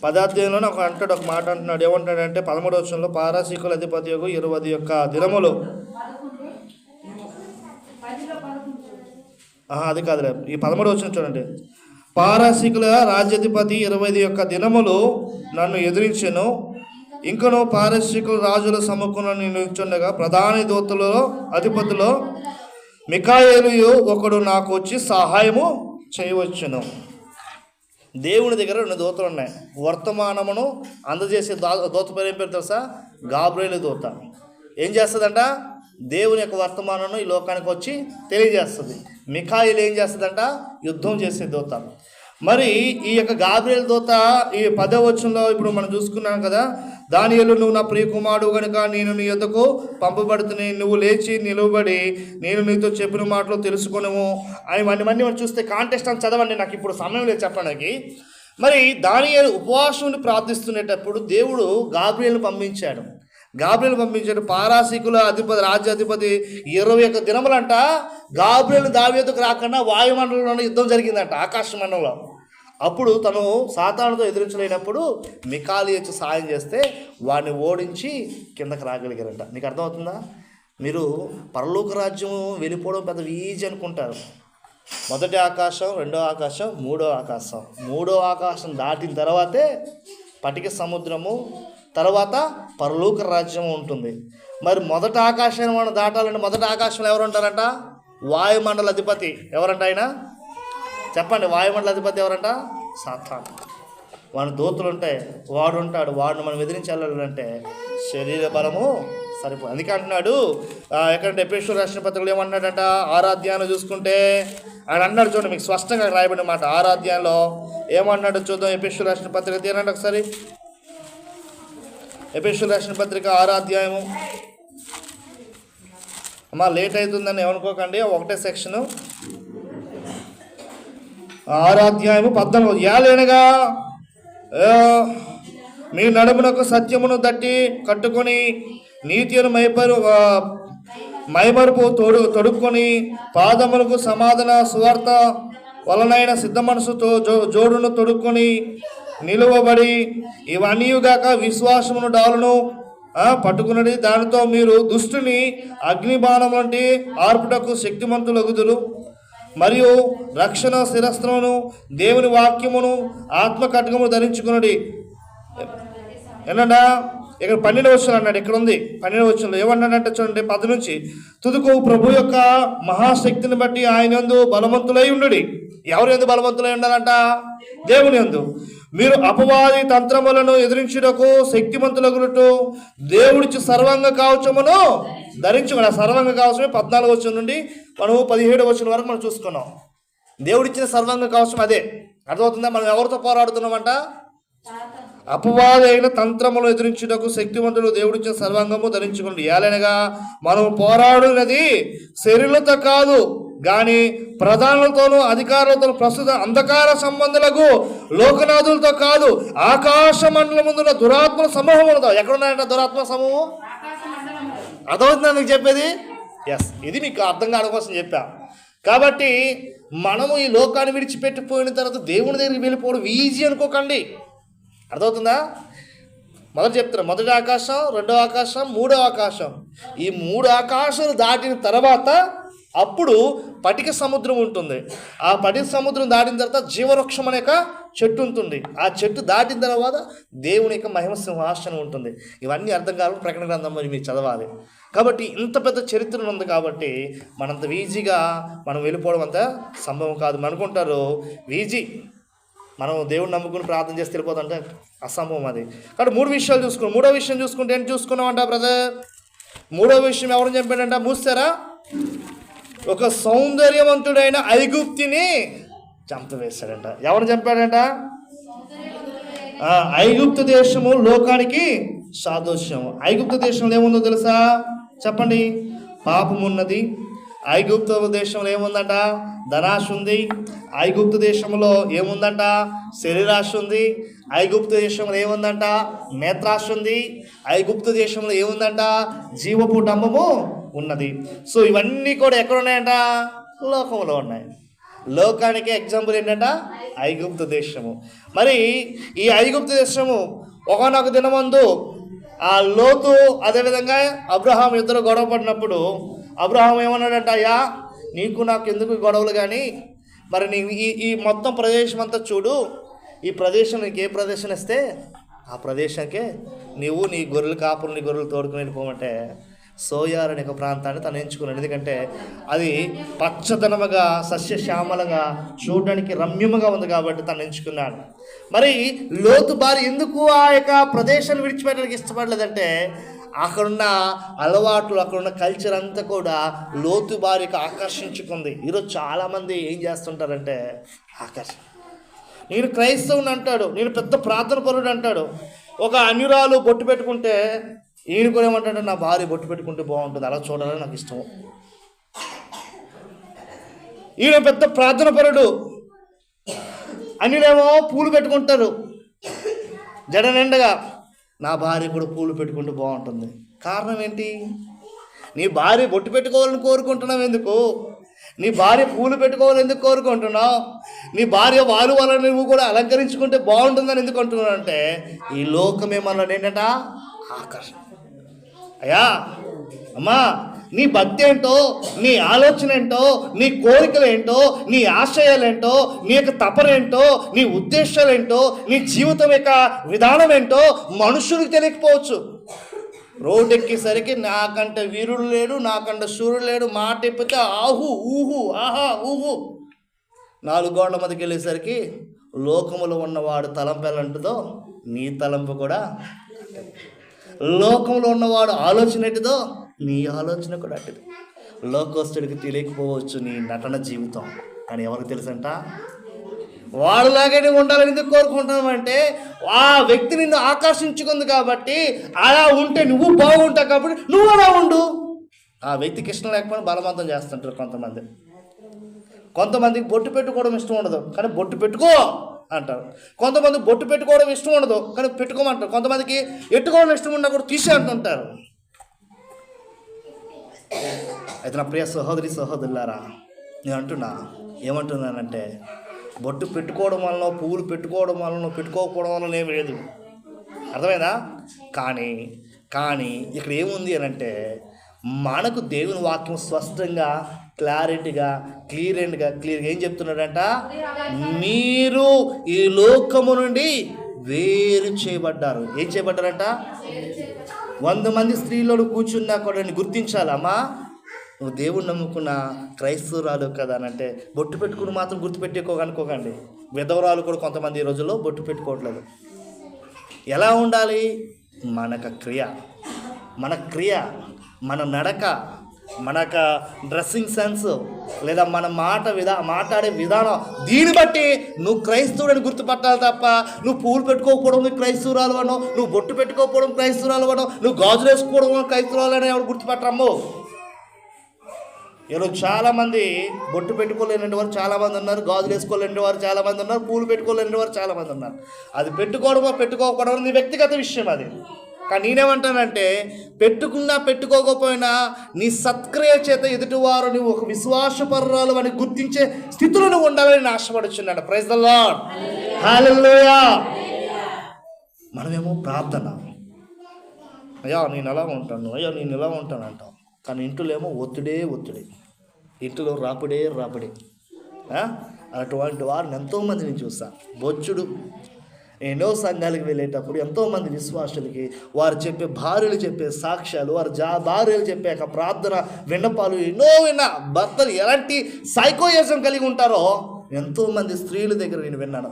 10వ అధ్యాయంలో ఒక మాట అంటున్నాడు. ఏమంటాడంటే 13వ వచనంలో పారసీకుల అధిపతి యొక్క 20 దినములు, అది కాదులే, ఈ 13వ వచనం చూడండి. పారసీకుల రాజ్యాధిపతి 20 దినములు నన్ను ఎదిరించెను. ఇంకను పారసీకుల రాజుల సముఖంలో నేను నిల్చుండగా ప్రధాని దూతలో అధిపతిలో మిఖాయేలు ఒకడు నాకు వచ్చి సహాయము చేయవచ్చును. దేవుని దగ్గర 2 దూతలు ఉన్నాయి. వర్తమానమును అందజేసే దూత పేరు ఏం పేరు తెలుసా? గాబ్రియేలు దూత. ఏం చేస్తుందంట? దేవుని యొక్క వర్తమానాన్ని ఈ లోకానికి వచ్చి తెలియజేస్తుంది. మిఖాయేలు ఏం చేస్తుందంట? యుద్ధం చేసే దూత. మరి ఈ యొక్క గాబ్రియేలు దూత ఈ 10వ వచనంలో ఇప్పుడు మనం చూసుకున్నాం కదా. దానియేలు, నువ్వు నా ప్రియ కుమారుడు కనుక నేను నీ యొద్దకు పంపబడుతుని, నువ్వు లేచి నిలవబడి నేను నీతో చెప్పిన మాటలు తెలుసుకున్నాము అని అన్నీ మనం చూస్తే కాంటెక్స్ట్ అని చదవండి, నాకు ఇప్పుడు సమయం లేదు చెప్పడానికి. మరి దానియేలు ఉపవాసం ప్రార్థిస్తునేటప్పుడు దేవుడు గాబ్రియేలును పంపించాడు. పారాసీకుల రాజ్యాధిపతి 21 దినములంట గాబ్రియేలు దావీదుకు రాకుండా వాయుమండలంలో యుద్ధం జరిగిందంట, ఆకాశ మండలంలో. అప్పుడు తను సాతానుతో ఎదిరించలేనప్పుడు మిఖాయేలు వచ్చి సాయం చేస్తే వాడిని ఓడించి కిందకి రాగలిగారంట. నీకు అర్థమవుతుందా? మీరు పరలోక రాజ్యం వెళ్ళిపోవడం పెద్ద ఈజీ అనుకుంటారు. మొదటి ఆకాశం, రెండో ఆకాశం, మూడో ఆకాశం. మూడో ఆకాశం దాటిన తర్వాతే పటిక సముద్రము, తర్వాత పరలోక రాజ్యం ఉంటుంది. మరి మొదటి ఆకాశాన్ని మనం దాటాలంటే మొదటి ఆకాశంలో ఎవరు ఉంటారంట? వాయుమండల అధిపతి. ఎవరంట ఆయన? చెప్పండి, వాయుమండల అధిపతి ఎవరంట? సాతాను. వాని దూతలు ఉంటాయి, వాడు ఉంటాడు. వాడిని మనం ఎదిరించాలంటే శరీర బలము సరిపో. అందుకే అంటున్నాడు ఎక్కడంటే ఎఫెసీయులకు రాసిన పత్రికలో ఏమన్నాడంట? 6వ అధ్యాయంలో చూసుకుంటే ఆయన అన్నాడు, చూడండి, మీకు స్పష్టంగా రాయబడిన మాట. 6వ అధ్యాయంలో ఏమన్నాడు చూద్దాం. ఎఫెసీయులకు రాసిన పత్రిక తీరండి ఒకసారి. ఎఫెసీయులకు రాసిన పత్రిక 6వ అధ్యాయము. అమ్మా లేట్ అవుతుందని ఏమనుకోకండి, ఒకటే సెక్షను. 6వ అధ్యాయము 14. ఏలైనగా మీ నడుమునకు సత్యమును దట్టి కట్టుకొని నీతిని మైమరుపు తొడుక్కొని పాదములకు సమాధాన సువార్త వలనైన సిద్ధ మనసుతో జోడును తొడుక్కొని నిలువబడి ఇవన్నీయుగాక విశ్వాసమును డాలును పట్టుకున్నది. దానితో మీరు దుష్టుని అగ్నిబాణం వంటి ఆర్పుటకు శక్తిమంతులగుదురు. మరియు రక్షణ శిరస్త్రమును దేవుని వాక్యమును ఆత్మ ఖడ్గమును ధరించుకున్నది. ఏంటంటే ఇక్కడ 12వ వచనం అన్నాడు. ఇక్కడ ఉంది 12వ వచనంలో ఏమన్నాడంటే చూడండి, 10 నుంచి తుదుకు ప్రభు యొక్క మహాశక్తిని బట్టి ఆయన యందు బలవంతులై ఉండుడి. ఎవరు యందు బలవంతులై ఉండాలంట? దేవుని యందు. మీరు అపవాది తంత్రములను ఎదిరించుటకు శక్తిమంతులగునట్టు దేవుడిచ్చి సర్వాంగ కవచమును ధరించుకుని. ఆ సర్వాంగ కవచమే 14వ వచనం నుండి మనం 17వ వచనం వరకు మనం చూసుకున్నాం. దేవుడిచ్చిన సర్వాంగ కవచం అదే. అర్థమవుతుందా? మనం ఎవరితో పోరాడుతున్నామంట? అపవాది అయిన తంత్రములు ఎదిరించుటకు శక్తివంతులు దేవుడిచ్చిన సర్వాంగము ధరించుకోండి. ఏలనగా మనం పోరాడునది శరీరులతో కాదు గాని ప్రధానులతోనూ అధికారులతో ప్రస్తుత అంధకార సంబంధులకు లోకనాథులతో కాదు, ఆకాశ మండలం ముందున్న దురాత్మ సమూహములతో. ఎక్కడున్నాయంట దురాత్మ సమూహం? అర్థమవుతుందా మీకు చెప్పేది? ఎస్, ఇది మీకు అర్థం కావడం కోసం చెప్పా. కాబట్టి మనము ఈ లోకాన్ని విడిచిపెట్టిపోయిన తర్వాత దేవుని దగ్గరికి వెళ్ళిపోవడం ఈజీ అనుకోకండి. అర్థమవుతుందా? మొదటి చెప్తున్నా, మొదటి ఆకాశం, రెండవ ఆకాశం, మూడవ ఆకాశం. ఈ 3 ఆకాశాలు దాటిన తర్వాత అప్పుడు పటిక సముద్రం ఉంటుంది. ఆ పటిక సముద్రం దాటిన తర్వాత జీవవృక్షం అనే చెట్టు ఉంటుంది. ఆ చెట్టు దాటిన తర్వాత దేవుని యొక్క మహిమ సింహాసనం ఉంటుంది. ఇవన్నీ అర్థం కావాలి, ప్రకటన గ్రంథం మరి మీరు చదవాలి. కాబట్టి ఇంత పెద్ద చరిత్ర ఉంది కాబట్టి మనంత ఈజీగా మనం వెళ్ళిపోవడం అంత సంభవం కాదు. అనుకుంటారు ఈజీ, మనం దేవుడిని నమ్ముకుని ప్రార్థన చేసి వెళ్ళిపోతుంటే అసంభవం అది. కాబట్టి 3 విషయాలు చూసుకున్నాం. 3వ విషయం చూసుకుంటే ఏంటి చూసుకున్నామంట బ్రదర్? 3వ విషయం ఎవరిని చంపాడంట? మూసారా? ఒక సౌందర్యవంతుడైన ఐగుప్తిని చంపవేశాడంట. ఎవరిని చంపాడంట? ఐగుప్తు దేశము లోకానికి సాదృశ్యము. ఐగుప్తు దేశంలో ఏముందో తెలుసా? చెప్పండి. పాపం ఉన్నది. ఐగుప్తు దేశంలో ఏముందంట? ధనాశ ఉంది. ఐగుప్తు దేశంలో ఏముందంట? శరీరాశ ఉంది. ఐగుప్తు దేశంలో ఏముందంట? నేత్రాశ ఉంది. ఐగుప్తు దేశంలో ఏముందంట? జీవపు డంబము ఉన్నది. సో ఇవన్నీ కూడా ఎక్కడ ఉన్నాయంట? లోకంలో ఉన్నాయి. లోకానికి ఎగ్జాంపుల్ ఏంటంట? ఐగుప్తు దేశము. మరి ఈ ఐగుప్తు దేశము ఒకనొక దినమందు ఆ లోతు అదేవిధంగా అబ్రహాం ఇద్దరు గొడవ పడినప్పుడు అబ్రహాం ఏమన్నాడంట? అయ్యా, నీకు నాకు ఎందుకు గొడవలు కానీ, మరి నీ ఈ మొత్తం ప్రదేశం అంతా చూడు. ఈ ప్రదేశం నీకు ఏ ప్రదేశం ఇస్తే ఆ ప్రదేశానికే నీవు నీ గొర్రెలు కాపులు నీ గొర్రెలు తోడుకుని వెళ్ళిపోమంటే సోయార్ అనే ఒక ప్రాంతాన్ని తను ఎంచుకున్నాడు. ఎందుకంటే అది పచ్చదనముగా సస్యశ్యామలంగా చూడడానికి రమ్యముగా ఉంది కాబట్టి తను ఎంచుకున్నాడు. మరి లోతు భార్య ఎందుకు ఆ యొక్క ప్రదేశాన్ని విడిచిపెట్టడానికి ఇష్టపడలేదంటే అక్కడున్న అలవాట్లు, అక్కడున్న కల్చర్ అంతా కూడా లోతు భార్యకు ఆకర్షించుకుంది. ఈరోజు చాలామంది ఏం చేస్తుంటారంటే నేను క్రైస్తవుని అంటాడు, నేను పెద్ద ప్రార్థన పరుడు అంటాడు. ఒక అన్యురాలు బొట్టు పెట్టుకుంటే ఈయన కూడా ఏమంటాడు? నా భార్య బొట్టు పెట్టుకుంటే బాగుంటుంది, అలా చూడాలని నాకు ఇష్టం. ఈయన పెద్ద ప్రార్థన పరుడు, అన్యులేమో పూలు పెట్టుకుంటారు జడ నిండగా. నా భార్య కూడా పూలు పెట్టుకుంటే బాగుంటుంది. కారణం ఏంటి? నీ భార్య బొట్టు పెట్టుకోవాలని కోరుకుంటున్నావు ఎందుకు? నీ భార్య పూలు పెట్టుకోవాలని ఎందుకు కోరుకుంటున్నావు? నీ భార్య వాళ్ళని నువ్వు కూడా అలంకరించుకుంటే బాగుంటుందని ఎందుకు అంటున్నావు అంటే ఈ లోకమేమన్నాడు ఏంటంట? ఆకర్షణ. అయ్యా అమ్మా, నీ భక్తి ఏంటో, నీ ఆలోచన ఏంటో, నీ కోరికలు ఏంటో, నీ ఆశయాలు ఏంటో, నీ యొక్క తపనేంటో, నీ ఉద్దేశాలు ఏంటో, నీ జీవితం యొక్క విధానం ఏంటో మనుషులకు తెలియకపోవచ్చు. రోడ్డు ఎక్కేసరికి నాకంటే వీరుడు లేడు, నాకంటే సూర్యుడు లేడు, మాట ఎప్పితే ఆహు ఊహు ఆహా ఊహు. 4 గోడల మధ్యకి వెళ్ళేసరికి లోకములో ఉన్నవాడు తలంపు ఎలా ఉంటుందో నీ తలంపు కూడా, లోకంలో ఉన్నవాడు ఆలోచన ఏంటిదో నీ ఆలోచన కూడా అట్టిది. లోకస్తుడికి తెలియకపోవచ్చు నీ నటన జీవితం, కానీ ఎవరికి తెలుసంట? వాడులాగే నువ్వు ఉండాలని ఎందుకు కోరుకుంటున్నావంటే ఆ వ్యక్తి నిన్ను ఆకర్షించుకుంది కాబట్టి, అలా ఉంటే నువ్వు బాగుంటావు కాబట్టి నువ్వు అలా ఉండు. ఆ వ్యక్తికి ఇష్టం లేకపోయినా బలవంతం చేస్తుంటారు కొంతమందికి బొట్టు పెట్టుకోవడం ఇష్టం ఉండదు కానీ బొట్టు పెట్టుకో అంటారు. కొంతమంది బొట్టు పెట్టుకోవడం ఇష్టం ఉండదు కానీ పెట్టుకోమంటారు. కొంతమందికి ఎట్టుకోవడం ఇష్టం ఉన్నా కూడా తీసే అంటుంటారు. అయితే నా ప్రియ సహోదరి సహోదరులారా, నేను అంటున్నా, ఏమంటున్నానంటే బొట్టు పెట్టుకోవడం వలన, పువ్వులు పెట్టుకోవడం వలన, పెట్టుకోకపోవడం వలన ఏమి లేదు, అర్థమైందా? కానీ ఇక్కడ ఏముంది అని అంటే, మనకు దేవుని వాక్యం స్పష్టంగా క్లారిటీగా క్లియర్గా ఏం చెప్తున్నాడంట? మీరు ఈ లోకము నుండి వేరు చేయబడ్డారు. ఏం చేయబడ్డారంట? 100 మంది స్త్రీలను కూర్చున్నా కూడా గుర్తించాలమ్మా, నువ్వు దేవుణ్ణి నమ్ముకున్న క్రైస్తవురాలు కదా అని అంటే బొట్టు పెట్టుకుని మాత్రం గుర్తుపెట్టుకోగనుకోకండి. విధవరాలు కూడా కొంతమంది ఈ రోజుల్లో బొట్టు పెట్టుకోవట్లేదు. ఎలా ఉండాలి? మన క్రియ, మన నడక, మనకు డ్రెస్సింగ్ సెన్స్, లేదా మన మాట్లాడే విధానం, దీన్ని బట్టి నువ్వు క్రైస్తవుడని గుర్తుపట్టాలి తప్ప నువ్వు పూలు పెట్టుకోకపోవడం నువ్వు క్రైస్తవురాలు అనో, నువ్వు బొట్టు పెట్టుకోకపోవడం క్రైస్తవురాలు అనో, నువ్వు గాజులు వేసుకోవడం క్రైస్తవురాలు అని ఎవరు గుర్తుపట్టరమ్మో. ఈరోజు చాలామంది బొట్టు పెట్టుకోలేని వారు చాలామంది ఉన్నారు, గాజులు వేసుకోలేని వారు చాలామంది ఉన్నారు, పూలు పెట్టుకోలేని వారు చాలామంది ఉన్నారు. అది పెట్టుకోవడమో పెట్టుకోకపోవడం నీ వ్యక్తిగత విషయం అది. కానీ నేనేమంటానంటే, పెట్టుకున్నా పెట్టుకోకపోయినా నీ సత్క్రియ చేత ఎదుటివారు నువ్వు ఒక విశ్వాసపరురాలు అని గుర్తించే స్థితిలో నువ్వు ఉండాలని నేను ఆశపడుచున్నాను. ప్రైజ్ ద లార్డ్, హల్లెలూయా. మనమేమో ప్రార్థన, అయ్యా నేను ఎలా ఉంటాను, అయ్యా నేను ఎలా ఉంటాను అంటాం. కానీ ఇంట్లో ఏమో ఒత్తిడి, ఇంట్లో రాపిడే. అటువంటి వారిని ఎంతోమంది నేను చూస్తాను. బొచ్చుడు ఎన్నో సంఘాలకు వెళ్ళేటప్పుడు ఎంతోమంది విశ్వాసులకి వారు చెప్పే భార్యలు చెప్పే సాక్ష్యాలు, వారు భార్యలు చెప్పే ప్రార్థన విన్నపాలు ఎన్నో భర్తలు ఎలాంటి సైకోయిజం కలిగి ఉంటారో ఎంతోమంది స్త్రీల దగ్గర నేను విన్నాను.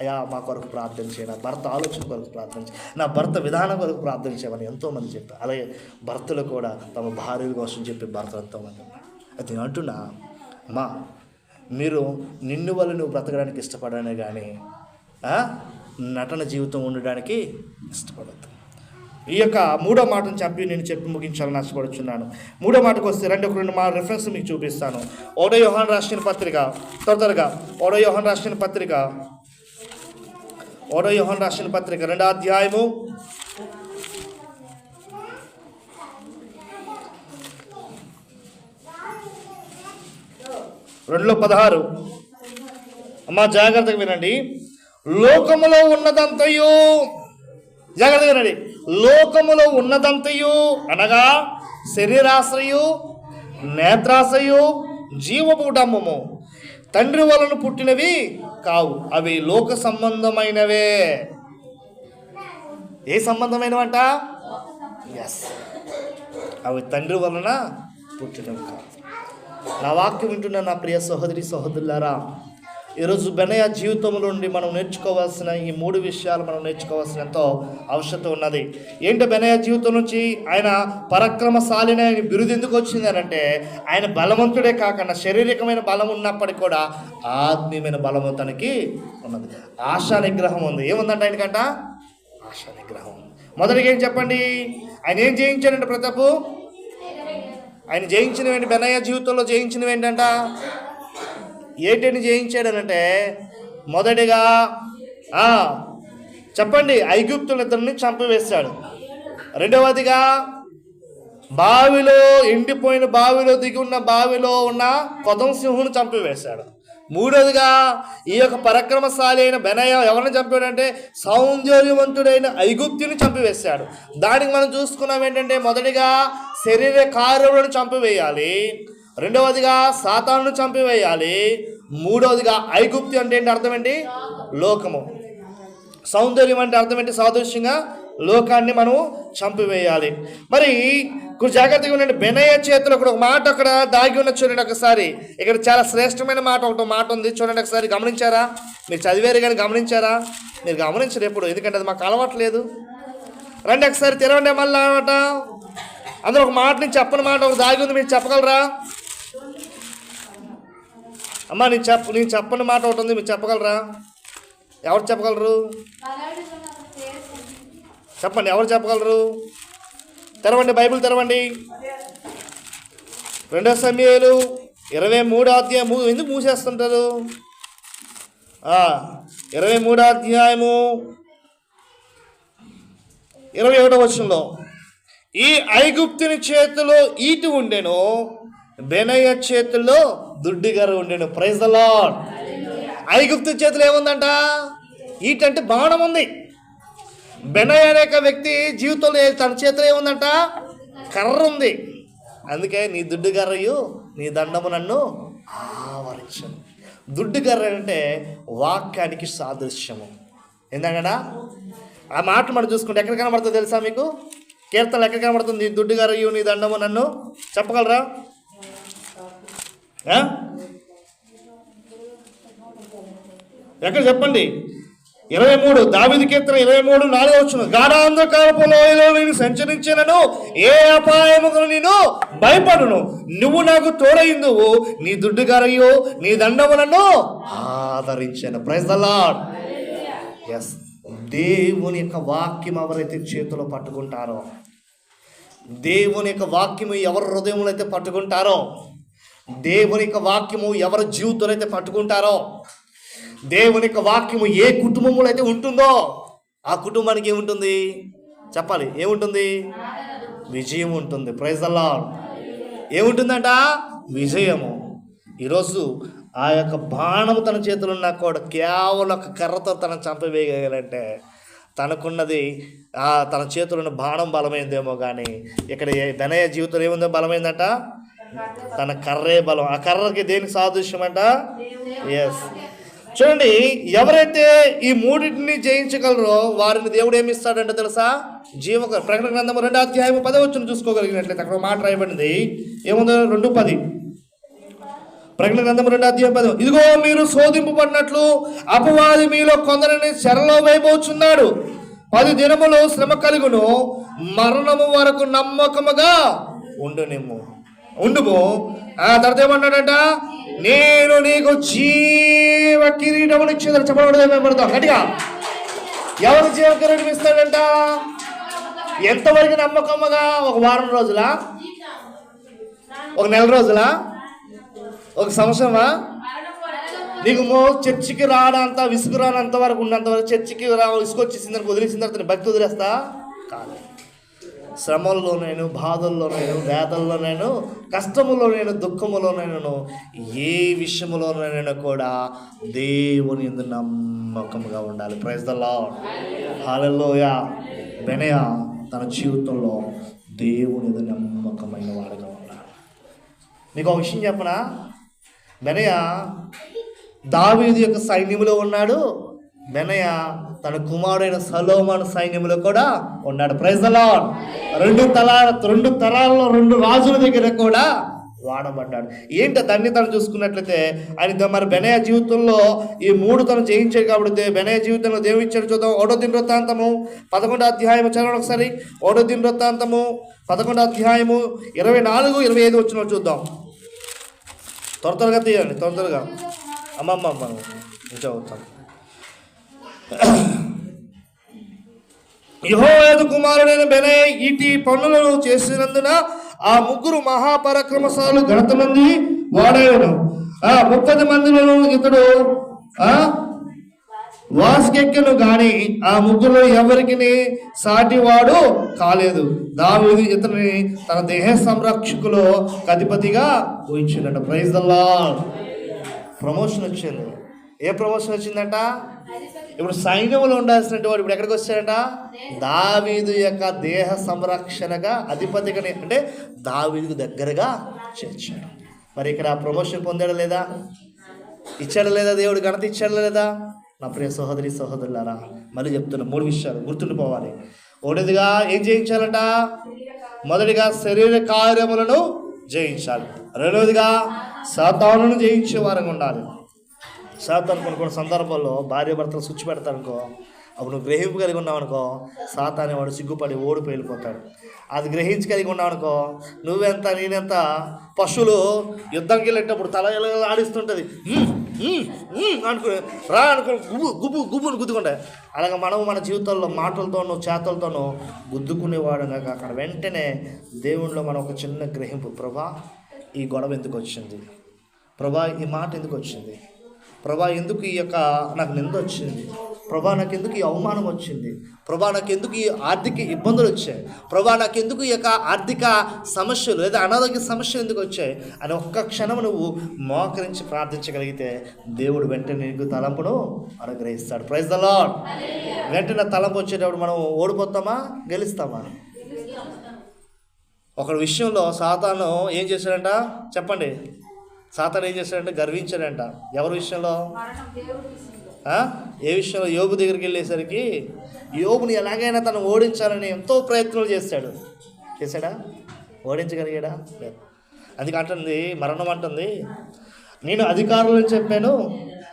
అయ్యా మా కొరకు ప్రార్థన చేయ, నా భర్త ఆలోచన కొరకు ప్రార్థన చేయ, నా భర్త విధానం కొరకు ప్రార్థన చేయమని ఎంతోమంది చెప్పారు. అలాగే భర్తలు కూడా తమ భార్యల కోసం చెప్పే భర్తలు ఎంతోమంది ఉన్నారు. అది నేను అంటున్నా, అమ్మా మీరు నిన్ను వల్ల నువ్వు బ్రతకడానికి ఇష్టపడానే కానీ నటన జీవితం ఉండడానికి ఇష్టపడద్దు. ఈ యొక్క 3వ మాటను చెప్పి ముగించాలని ఆశపడుచున్నాను. 3వ మాటకు వస్తే రెండు రెఫరెన్స్ మీకు చూపిస్తాను. 1 యోహాను రాసిన పత్రిక, త్వరగా 1 యోహాను రాసిన పత్రిక 2వ అధ్యాయము 2:16. అమ్మా జాగ్రత్తగా వినండి. లోకములో ఉన్నదంతయు, జాగ్రత్తగా వినండి, లోకములో ఉన్నదంతయు అనగా శరీరాశ్రయు, నేత్రాశ్రయు, జీవపు డంబము తండ్రి వలన పుట్టినవి కావు, అవి లోక సంబంధమైనవే. ఏ సంబంధమైనవంట? ఎస్, అవి తండ్రి వలన పుట్టినవి కావు. నా వాక్యం వింటున్న నా ప్రియ సహోదరి సహోదరులారా, ఈరోజు బెనయ జీవితంలో నుండి మనం నేర్చుకోవాల్సిన ఈ 3 విషయాలు మనం నేర్చుకోవాల్సిన ఎంతో అవసరం ఉన్నది. ఏంటో బెనయ జీవితం నుంచి ఆయన పరాక్రమశాలిని ఆయన బిరుదు ఎందుకు వచ్చింది అని అంటే, ఆయన బలవంతుడే కాకుండా శారీరకమైన బలం ఉన్నప్పటికీ కూడా ఆత్మీయమైన బలము తనకి ఉన్నది. ఆశా నిగ్రహం ఉంది. ఏముందంటే ఆయనకంట? ఆశా నిగ్రహం. మొదటిగా ఏం చెప్పండి, ఆయన ఏం జయించాడంటే ప్రతాపు? ఆయన జయించినవేంటి? బెనయ జీవితంలో జయించినవి ఏంటంట? ఏంటని జయించాడనంటే, మొదటిగా చెప్పండి, ఐగుప్తులిద్దరిని చంపివేశాడు. రెండవదిగా ఎండిపోయిన బావిలో దిగి ఉన్న బావిలో ఉన్న కొదం సింహుని చంపివేశాడు. మూడవదిగా ఈ యొక్క పరాక్రమశాలి అయిన బెనయ ఎవరిని చంపాడంటే సౌందర్యవంతుడైన ఐగుప్తుని చంపివేశాడు. దానికి మనం చూసుకున్నాం ఏంటంటే, మొదటిగా శరీర కార్యములను చంపివేయాలి, రెండవదిగా సాతానును చంపివేయాలి, మూడవదిగా ఐగుప్తు అంటే ఏంటి అర్థం ఏంటి? లోకము. సౌందర్యం అంటే అర్థం ఏంటి? సాదృశ్యంగా లోకాన్ని మనం చంపివేయాలి. మరి జాగ్రత్తగా ఉండండి. బెనయ్య చేతిలో ఒక మాట అక్కడ దాగి ఉన్న చూడండి ఒకసారి. ఇక్కడ చాలా శ్రేష్టమైన మాట ఉంది చూడండి ఒకసారి. గమనించారా? మీరు చదివారు కానీ గమనించారా? మీరు గమనించరు ఎప్పుడు, ఎందుకంటే అది మాకు అలవాట్లేదు. రండి ఒకసారి తెరవండి మళ్ళీ అనమాట. అందులో ఒక మాట నేను చెప్పని మాట ఒక దాగి ఉంది, మీరు చెప్పగలరా అమ్మా? నేను చెప్పని మాట ఒకటి ఉంది, మీరు చెప్పగలరా? ఎవరు చెప్పగలరు? చెప్పండి, ఎవరు చెప్పగలరు? తెరవండి, బైబిల్ తెరవండి. 2 సమూయేలు 23వ అధ్యాయము. ఎందుకు మూసేస్తుంటారు? 23వ అధ్యాయము 21వ వచనంలో, ఈ ఐగుప్తుని చేతిలో ఈటు ఉండెను, బెనయ్య చేతుల్లో దుడ్డిగర ఉండెను. Praise the lord. ఐగుప్తు చేతిలో ఏముందంట? ఈట అంటే బాణం ఉంది. బెనయ్య అనే వ్యక్తి జీవితంలో తన చేతిలో ఏముందంట? కర్ర ఉంది. అందుకే నీ దుడ్డుగర్రయు నీ దండము నన్ను ఆవరించను. దుడ్డుగర్ర అంటే వాక్యానికి సాదృశ్యము. ఏంటంటే ఆ మాట మనం చూసుకుంటే ఎక్కడ కనబడుతుంది తెలుసా మీకు? కీర్తనలు ఎక్కడ కనబడుతుంది? నీ దుడ్డుగర్రయు నీ దండము నన్ను చెప్పగలరా? ఎక్కడ చెప్పండి? 23 దావీదు కీర్తన 23:4 గాఢాంధకారపు లోయలో నేను సంచరించినను ఏ అపాయముకు నేను భయపడును, నువ్వు నాకు తోడైందువు, నీ దుడ్డుగరయు నీ దండములను ఆదరించాను. Praise the Lord. ఎస్, దేవుని యొక్క వాక్యం ఎవరైతే చేతిలో పట్టుకుంటారో, దేవుని యొక్క వాక్యము ఎవరి హృదయంలో అయితే పట్టుకుంటారో, దేవుని యొక్క వాక్యము ఎవరి జీవితంలో అయితే పట్టుకుంటారో, దేవుని యొక్క వాక్యము ఏ కుటుంబంలో అయితే ఉంటుందో ఆ కుటుంబానికి ఏముంటుంది చెప్పాలి? ఏముంటుంది? విజయం ఉంటుంది. Praise the Lord. ఏముంటుందంట? విజయము. ఈరోజు ఆ యొక్క బాణము తన చేతులు ఉన్నా కూడా కేవలం ఒక కర్రతో తనను చంపవేయగలంటే తనకున్నది తన చేతులు ఉన్న బాణం బలమైందేమో కానీ ఇక్కడ బెనయ్య జీవితంలో ఏముందో బలమైందంట? తన కర్రే బలం. ఆ కర్రకి దేనికి సాదృశ్యం అంట? ఎస్. చూడండి, ఎవరైతే ఈ మూడింటిని జయించగలరో వారిని దేవుడు ఏమి ఇస్తాడంటే తెలుసా? ప్రకటన గ్రంథము 2వ అధ్యాయము 10వ వచనం చూసుకోగలిగినట్లయితే అక్కడ మాట రాయబడింది. ఏముందో? 2:10. ప్రకటన గ్రంథము 2వ అధ్యాయం 10. ఇదిగో మీరు శోధింపబడినట్లు అపవాది మీలో కొందరిని చెరలో వేయబోచున్నాడు. 10 దినములు శ్రమ కలుగును, మరణము వరకు నమ్మకముగా ఉండుము. ఆ తర్వాత ఏమన్నాడంట? నేను నీకు జీవ కిరీటమును ఇచ్చేదాన్ని. చెప్పబడతాం గట్టిగా. ఎవరు జీవ కిరీటం ఇస్తాడంట? ఎంతవరకు నమ్మకముగా? 1 వారం రోజులా? 1 నెల రోజులా? 1 సంవత్సరమా? నీకు చర్చికి రానంత విసుగు రానంత వరకు ఉన్నంత వరకు చర్చికి విసుకొచ్చేసిందని వదిలేసిన తర్వాత భక్తి వదిలేస్తా కాదు. శ్రమల్లో నేను, బాధల్లో నేను, వేదల్లో నేను, కష్టములో నేను, దుఃఖములో నేను, ఏ విషయములోనైనా కూడా దేవుని యందు నమ్మకముగా ఉండాలి. Praise the Lord. Hallelujah. Benaiah తన జీవితంలో దేవుని యందు నమ్మకమైన వాడుగా ఉన్నాడు. మీకు ఒక విషయం చెప్పనా? బెనయ్య దావీదు యొక్క సైన్యములో ఉన్నాడు. బెనయ్య తన కుమారుడైన సొలొమోను సైన్యంలో కూడా ఉన్నాడు. Praise the lord. 2 తరాల్లో 2 రాజుల దగ్గర కూడా వాడబడ్డాడు. ఏంటి దాన్ని తను చూసుకున్నట్లయితే ఆయన మరి బెనయ్య జీవితంలో ఈ 3 తను జయించాడు. కాబట్టి బెనయ్య జీవితంలో దేవుడు ఇచ్చాడు. చూద్దాం. 1వ దినవృత్తాంతము 11వ అధ్యాయము చదవండి ఒకసారి. 1వ దినవృత్తాంతము 11వ అధ్యాయము 24, 25 వచనాలు చూద్దాం. త్వరగా తీయండి, త్వరగా. అమ్మమ్మ చదువుతాం. యెహోవా కుమారుడైన బెనయ్య ఇటీ పనులను చేసినందున ఆ 3 మహాపరాక్రమశాలు ఘనత మంది వాడాడు. 30 మందిలో ఇతడు వాసుకెక్కను గాని ఆ 3లో ఎవరికి సాటివాడు కాలేదు. దావీదు ఇతని తన దేహ సంరక్షకులో అధిపతిగా ఊహించాడు. Praise the Lord. ప్రమోషన్ వచ్చింది. ఏ ప్రమోషన్ వచ్చిందంట? ఇప్పుడు సైన్యంలో ఉండాల్సినటువంటి వాడు ఇప్పుడు ఎక్కడికి వచ్చాడంట? దావీదు యొక్క దేహ సంరక్షణగా అధిపతిగా, అంటే దావీదుకు దగ్గరగా చేర్చాడు. మరి ఇక్కడ ప్రమోషన్ పొందాడా లేదా? ఇచ్చాడా లేదా? దేవుడు ఘనత ఇచ్చాడా లేదా? నా ప్రియ సహోదరి సహోదరులారా, మళ్ళీ చెప్తున్నా 3 విషయాలు గుర్తుండిపోవాలి. ఒకటిదిగా ఏం జయించాలంట? మొదటిగా శరీర కార్యములను జయించాలి. రెండవదిగా సాతానును జయించే వారంగా ఉండాలి. సాతాను కొన్ని సందర్భాల్లో భార్య భర్తలు స్విచ్ పెడతారనుకో, అప్పుడు నువ్వు గ్రహింపు కలిగి ఉన్నావనుకో, సాతాను వాడు సిగ్గుపడి ఓడిపోయి వెళ్ళిపోతాడు. అది గ్రహించి కలిగి ఉన్నావనుకో, నువ్వెంత నేనెంత, పశువులు యుద్ధంకి వెళ్ళేటప్పుడు తల ఆడిస్తుంటుంది, అనుకుని రా అనుకుని గుబ్బును గుద్దుకుంటాయి. అలాగే మనం మన జీవితాల్లో మాటలతోనూ చేతలతోనూ గుద్దుకునేవాడు కాక అక్కడ వెంటనే దేవుడిలో మనం ఒక చిన్న గ్రహింపు, ప్రభా ఈ గొడవ ఎందుకు వచ్చింది, ప్రభా ఈ మాట ఎందుకు వచ్చింది, ప్రభా ఎందుకు ఈ యొక్క నాకు నింద వచ్చింది, ప్రభా నాకు ఎందుకు ఈ అవమానం వచ్చింది, ప్రభా నాకు ఎందుకు ఈ ఆర్థిక ఇబ్బందులు వచ్చాయి, ప్రభా నాకు ఎందుకు ఈ యొక్క ఆర్థిక సమస్యలు లేదా అనారోగ్య సమస్యలు ఎందుకు వచ్చాయి అని ఒక్క క్షణం నువ్వు మోకరించి ప్రార్థించగలిగితే దేవుడు వెంటనే నీకు తలంపును అనుగ్రహిస్తాడు. Praise the lord. వెంటనే తలంపు వచ్చేటప్పుడు మనం ఓడిపోతామా గెలుస్తామా? ఒక విషయంలో సాతాను ఏం చేశాడంట చెప్పండి? సాతాను ఏం చేశాడంటే గర్వించాడంట. ఎవరి విషయంలో? ఏ విషయంలో? యోబు దగ్గరికి వెళ్ళేసరికి యోబుని ఎలాగైనా తను ఓడించాలని ఎంతో ప్రయత్నాలు చేశాడా? ఓడించగలిగాడా? లేదు. అందుకే అంటుంది, మరణం అంటుంది, నేను అధికారులను చెప్పాను,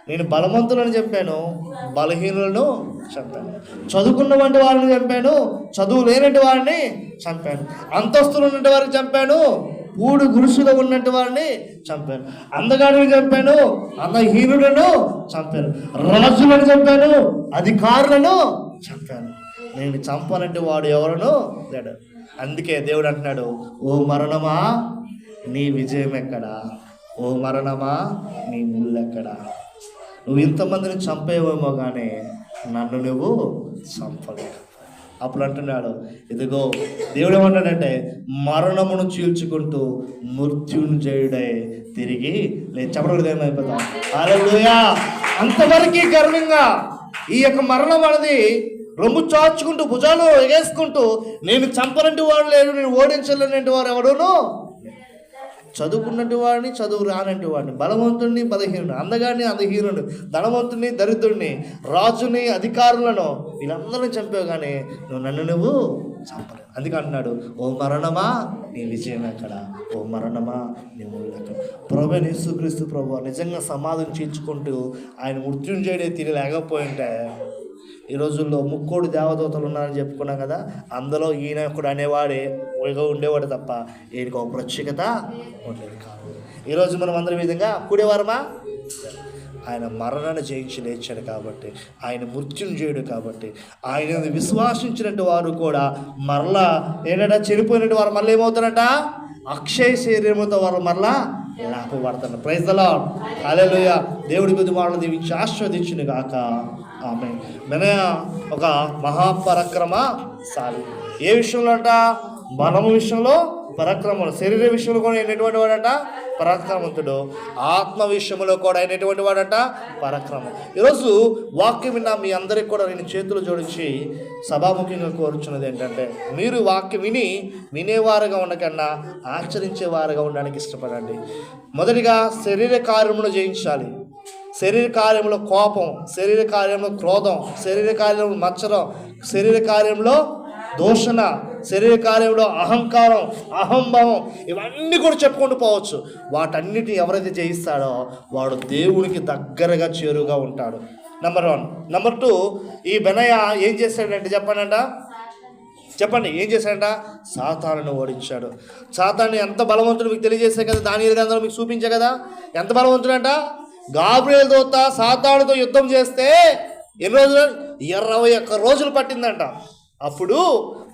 నేను బలవంతులను చెప్పాను, బలహీనులను చంపాను, చదువుకున్న వంటి వారిని చంపాను, చదువు లేనటి వారిని చంపాను, అంతస్తులు ఉన్నటి వారిని చంపాను, ఊడు గురుసులో ఉన్నట్టు వారిని చంపాను, అందగాడిని చంపాను, అందహీనులను చంపాను, రాజులను చంపాను, అధికారులను చంపాను, నేను చంపాలంటే వాడు ఎవరను లేడు. అందుకే దేవుడు అంటున్నాడు, ఓ మరణమా నీ విజయం ఎక్కడా, ఓ మరణమా నీ ముళ్ళెక్కడా, నువ్వు ఇంతమందిని చంపేవేమో కానీ నన్ను నువ్వు చంపలేవు. అప్పుడు అంటున్నాడు, ఇదిగో దేవుడు ఏమంటాడంటే, మరణమును చీల్చుకుంటూ మృత్యుంజయుడై తిరిగి లేదు. చెప్పకూడదు ఏమైపోతాం. హల్లెలూయా. అంతవరకు గర్వంగా ఈ యొక్క మరణం అనేది రొమ్ము చాచుకుంటూ భుజాలు ఎగేసుకుంటూ నేను చంపనంటి వాడు లేడు, నేను ఓడించలేనంటి వారు ఎవడును, చదువుకున్నట్టు వాడిని, చదువు రానంటి వాడిని, బలవంతుడిని, బలహీనుడు, అందగాడిని, అందహీనుడు, ధనవంతుడిని, దరిద్రుడిని, రాజుని, అధికారులను, వీళ్ళందరినీ చంపావు కానీ నన్ను నువ్వు చంపలేవు. అందుకే అంటున్నాడు, ఓ మరణమా నీ విజయం ఎక్కడ, ఓ మరణమా నీ ముళ్ళు ఎక్కడ. ప్రభు యేసుక్రీస్తు ప్రభు నిజంగా సమాధిని చీల్చుకుంటూ ఆయన మృత్యుంజయుడే తిరిగి లేకపోయింటే ఈ రోజుల్లో ముక్కోడు దేవదూతలు ఉన్నారని చెప్పుకున్నాం కదా, అందులో ఈయన ఒకడు అనేవాడే ఉండేవాడు తప్ప ఈయనకు ఒక ప్రత్యేకత ఉండేది కాదు. ఈరోజు మనం అందరి విధంగా కూడేవారమా? ఆయన మరణాన్ని జయించి లేచాడు కాబట్టి, ఆయన మృత్యుంజయుడు కాబట్టి, ఆయన విశ్వాసించినట్టు వారు కూడా మరలా ఏంటంటే చనిపోయినట్టు వారు మళ్ళీ ఏమవుతారంట? అక్షయ శరీరంతో వారు మరలా లేపబడతారు. Praise the Lord. హల్లెలూయా. దేవుడి కొద్ది మాటలు దీవించి ఆశీర్వదించును గాక. ఆమేన్. బెనయ ఒక మహాపరాక్రమశాలి. ఏ విషయంలో అంట? బలము విషయంలో పరాక్రమం, శరీర విషయంలో కూడా అయినటువంటి వాడంట పరాక్రమవంతుడు, ఆత్మ విషయంలో కూడా అయినటువంటి వాడంట పరాక్రమం. ఈరోజు వాక్యం విన్న మీ అందరికి కూడా నేను చేతులు జోడించి సభాముఖంగా కోరుచున్నది ఏంటంటే, మీరు వాక్యం వినేవారుగా ఉండకన్నా ఆచరించేవారుగా ఉండడానికి ఇష్టపడండి. మొదటిగా శరీర కార్యమును జయించాలి. శరీర కార్యంలో కోపం, శరీర కార్యంలో క్రోధం, శరీర కార్యంలో మత్సరం, శరీర కార్యంలో దూషణ, శరీర కార్యంలో అహంకారం, అహంభావం, ఇవన్నీ కూడా చెప్పుకుంటూ పోవచ్చు. వాటన్నిటిని ఎవరైతే జయిస్తాడో వాడు దేవునికి దగ్గరగా చేరుగా ఉంటాడు. నెంబర్ 1. నెంబర్ 2, ఈ బెనయ ఏం చేశాడంటే చెప్పండి ఏం చేశాడంట? సాతానును ఓడించాడు. సాతాను ఎంత బలవంతుడు మీకు తెలియజేసే కదా, దానియేలు గ్రంథంలో మీకు చూపించే కదా ఎంత బలవంతుడంట. గాబ్రియేలు దూత సాతానుతో యుద్ధం చేస్తే ఎన్ని రోజులు? 21 రోజులు పట్టిందంట. అప్పుడు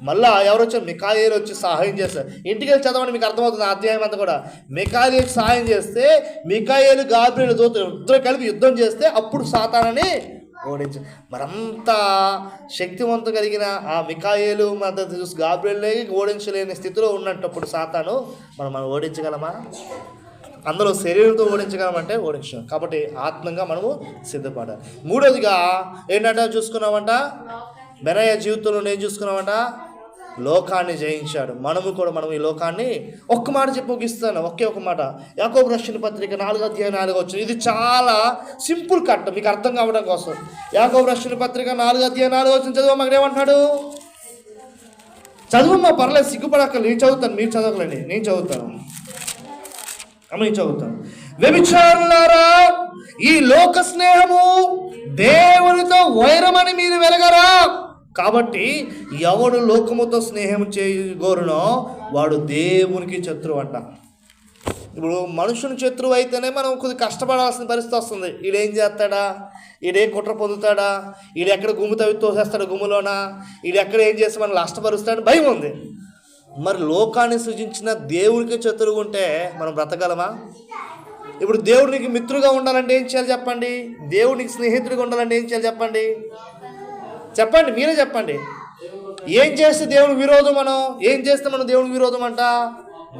మళ్ళా ఎవరు వచ్చారు? మిఖాయేలు వచ్చి సహాయం చేస్తారు. ఇంటికి వెళ్ళి చదవండి, మీకు అర్థమవుతుంది అధ్యాయం అంతా కూడా. మిఖాయేలు సహాయం చేస్తే మిఖాయేలు గాబ్రియేలు దూత ఇద్దరు కలిపి యుద్ధం చేస్తే అప్పుడు సాతానుని ఓడించారు. మరంత శక్తివంతం కలిగిన ఆ మిఖాయేలు మద్దతు చూసి గాబ్రియేలుని ఓడించలేని స్థితిలో ఉన్నప్పుడు సాతాను మనం ఓడించగలమా? అందులో శరీరంతో ఓడించగలమంటే ఓడించాం. కాబట్టి ఆత్మంగా మనము సిద్ధపడాలి. 3వదిగా ఏంటంటే చూసుకున్నామంట, బెనయ జీవితంలో ఏం చూసుకున్నామంట? లోకాన్ని జయించాడు. మనం ఈ లోకాన్ని ఒక్క మాట చెప్పి ముగిస్తాను, ఒకే ఒక మాట. యాకోబు రాసిన పత్రిక 4:4 ఇది చాలా సింపుల్ కట్ మీకు అర్థం కావడం కోసం. యాకోబు రాసిన పత్రిక 4:4 చదువు. మాకు ఏమంటున్నాడు? చదువుమ్మా, పర్లేదు, సిగ్గుపడక్కర్లేదు. నేను చదువుతాను, మీరు చదవకలేండి, నేను చదువుతాను. నేను చదువుతాను. వ్యభిచారులారా, ఈ లోక స్నేహము దేవునితో వైరమని మీరు వెలగరా. కాబట్టి ఎవడు లోకముతో స్నేహం చేయగోరునో వాడు దేవునికి శత్రువు అంట. ఇప్పుడు మనుషుని శత్రువు అయితేనే మనం కొద్దిగా కష్టపడాల్సిన పరిస్థితి వస్తుంది. ఈడేం చేస్తాడా, ఈడే కుట్ర పొందుతాడా, ఈడు ఎక్కడ గుమ్ము తవ్వి తోసేస్తాడు గుమ్ములోనా, ఈడు ఎక్కడ ఏం చేసి మనం నష్టపరుస్తాడని భయం ఉంది. మరి లోకాన్ని సృజించిన దేవునికి శత్రువు ఉంటే మనం బ్రతకగలమా? ఇప్పుడు దేవుడికి మిత్రుగా ఉండాలంటే ఏం చేయాలి చెప్పండి? దేవుడికి స్నేహితుడిగా ఉండాలంటే ఏం చేయాలి చెప్పండి? చెప్పండి, మీరే చెప్పండి. ఏం చేస్తే దేవునికి విరోధం? మనం ఏం చేస్తే మనం దేవునికి విరోధం అంట?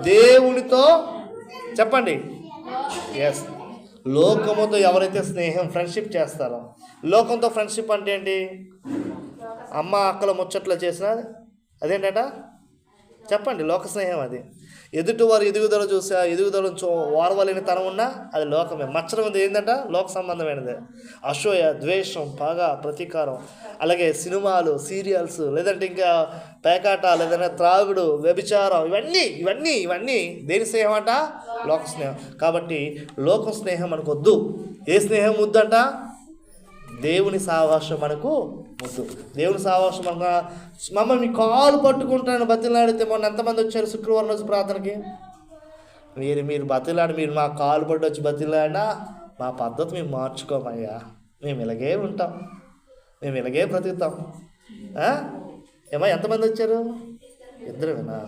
దేవునితో చెప్పండి. ఎస్, లోకముతో ఎవరైతే స్నేహం ఫ్రెండ్షిప్ చేస్తారో. లోకంతో ఫ్రెండ్షిప్ అంటే ఏంటి? అమ్మ అక్కల ముచ్చట్లు చేసినా అదేంటట చెప్పండి, లోక స్నేహం. అది ఎదుటి వారు ఎదుగుదల చూసా ఎదుగుదల వారవలేని తనం ఉన్నా అది లోకమే. మచ్చరం ఉంది ఏంటంట? లోక సంబంధమైనదే. అసూయ, ద్వేషం, పగ, ప్రతీకారం, అలాగే సినిమాలు, సీరియల్స్, లేదంటే ఇంకా పేకాట, లేదంటే త్రాగుడు, వ్యభిచారం, ఇవన్నీ దేని స్నేహం అంట? లోక స్నేహం. కాబట్టి లోక స్నేహం మనకు వద్దు. ఏ స్నేహం వద్దంట? దేవుని సావాసం మనకు వద్దు. దేవుని సావాసం మనకు. మమ్మల్ని మీ కాలు పట్టుకుంటాను బతిలాడితే మొన్న ఎంతమంది వచ్చారు శుక్రవారం రోజు ప్రార్థనకి? మీరు బతిలాడి, మీరు మా కాలు పట్టు వచ్చి బతిలాడినా మా పద్ధతి మేము మార్చుకోమయ్యా. మేము ఇలాగే ఉంటాం, మేము ఇలాగే బ్రతుకుతాం. ఏమో ఎంతమంది వచ్చారు? ఇద్దరేనా?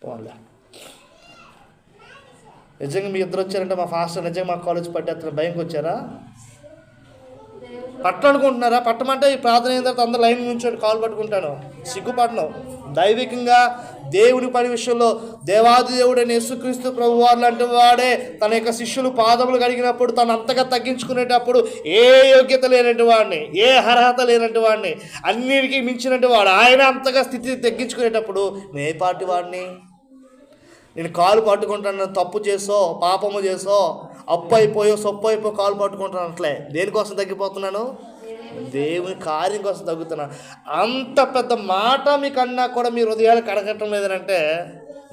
పోన్లే. నిజంగా మీ ఇద్దరు వచ్చారంటే మా ఫాస్టర్ నిజంగా మా కాలేజ్ పట్టేస్తున్న భయంకి వచ్చారా? పట్టనుకుంటున్నారా? పట్టమంటే ఈ ప్రార్థన అయిన తర్వాత అందరూ లైన్ నుంచి కాలు పట్టుకుంటాను, సిగ్గుపడను. దైవికంగా దేవుని పని విషయంలో దేవాది దేవుడైన యేసుక్రీస్తు ప్రభువారు లాంటి వాడే తన యొక్క శిష్యులు పాదములు కడిగినప్పుడు తను అంతగా తగ్గించుకునేటప్పుడు ఏ యోగ్యత లేనటువంటి వాడిని, ఏ అర్హత లేనటువంటి వాడిని, అన్నిటికీ మించినటువంటి వాడు ఆయన అంతగా స్థితి తగ్గించుకునేటప్పుడు నేను ఏ పార్టీ వాడిని? నేను కాలు పట్టుకుంటాను, తప్పు చేసో పాపము చేసో అప్పు అయిపోయో సొప్పు అయిపోయి కాలు పట్టుకుంటాను అట్లే. దేనికోసం తగ్గిపోతున్నాను? దేవుని కార్యం కోసం తగ్గుతున్నాను. అంత పెద్ద మాట మీకన్నా కూడా మీ హృదయాలు కడగటం లేదంటే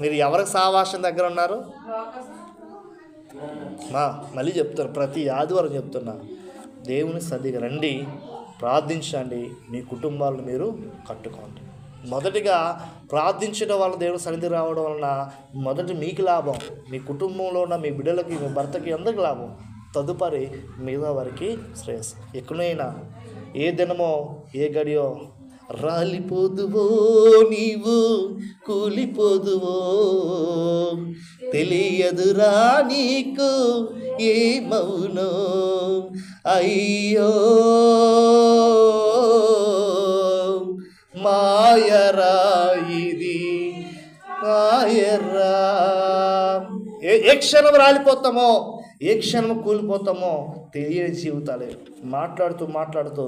మీరు ఎవరికి సావాసం దగ్గర ఉన్నారు? మళ్ళీ చెప్తాను, ప్రతి ఆదివారం చెప్తున్నా, దేవుని సన్నిధికి రండి, ప్రార్థించండి, మీ కుటుంబాలను మీరు కట్టుకోండి. మొదటిగా ప్రార్థించడం వల్ల దేవుని సన్నిధి రావడం వలన మొదటి మీకు లాభం, మీ కుటుంబంలో ఉన్న మీ బిడ్డలకి, మీ భర్తకి, అందరికి లాభం. తదుపరి మిగతా వారికి శ్రేయస్. ఎక్కడైనా ఏ దినమో ఏ గడియో రాలిపోదువో నీవు, కూలిపోదువో తెలియదురా నీకు ఏమవునో. అయ్యో మాయరా ఇది మాయరా. ఏ క్షణం రాలిపోతామో, ఏ క్షణం కూలిపోతామో తెలియని జీవితాలే. మాట్లాడుతూ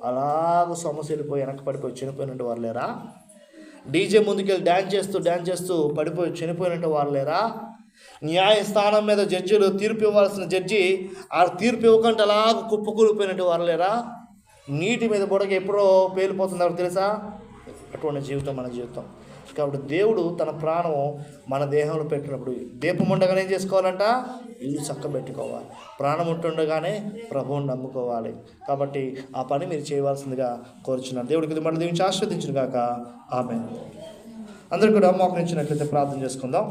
అలాగ సమస్యలిపోయి వెనక్కి పడిపోయి చనిపోయినట్టు వారు లేరా? డీజే ముందుకెళ్ళి డ్యాన్స్ చేస్తూ పడిపోయి చనిపోయినట్టు వారు లేరా? న్యాయస్థానం మీద జడ్జిలు తీర్పు ఇవ్వాల్సిన జడ్జి ఆ తీర్పు ఇవ్వకుండా అలాగ కుప్పకూలిపోయినట్టు వారు లేరా? నీటి మీద బుడగ ఎప్పుడో పేలిపోతుందో తెలుసా? అటువంటి జీవితం మన జీవితం. కాబట్టి దేవుడు తన ప్రాణం మన దేహంలో పెట్టినప్పుడు దీపం ఉండగానే ఏం చేసుకోవాలంట? ఇల్లు చక్కబెట్టుకోవాలి. ప్రాణం ఉంటుండగానే ప్రభువుని నమ్ముకోవాలి. కాబట్టి ఆ పని మీరు చేయవలసిందిగా కోరుచున్నాను. దేవుడికి ఇది మన దీవించి ఆశీర్వదించును గాక. ఆమేన్. అందరూ కూడా మోకరించినట్లయితే ప్రార్థన చేసుకుందాం.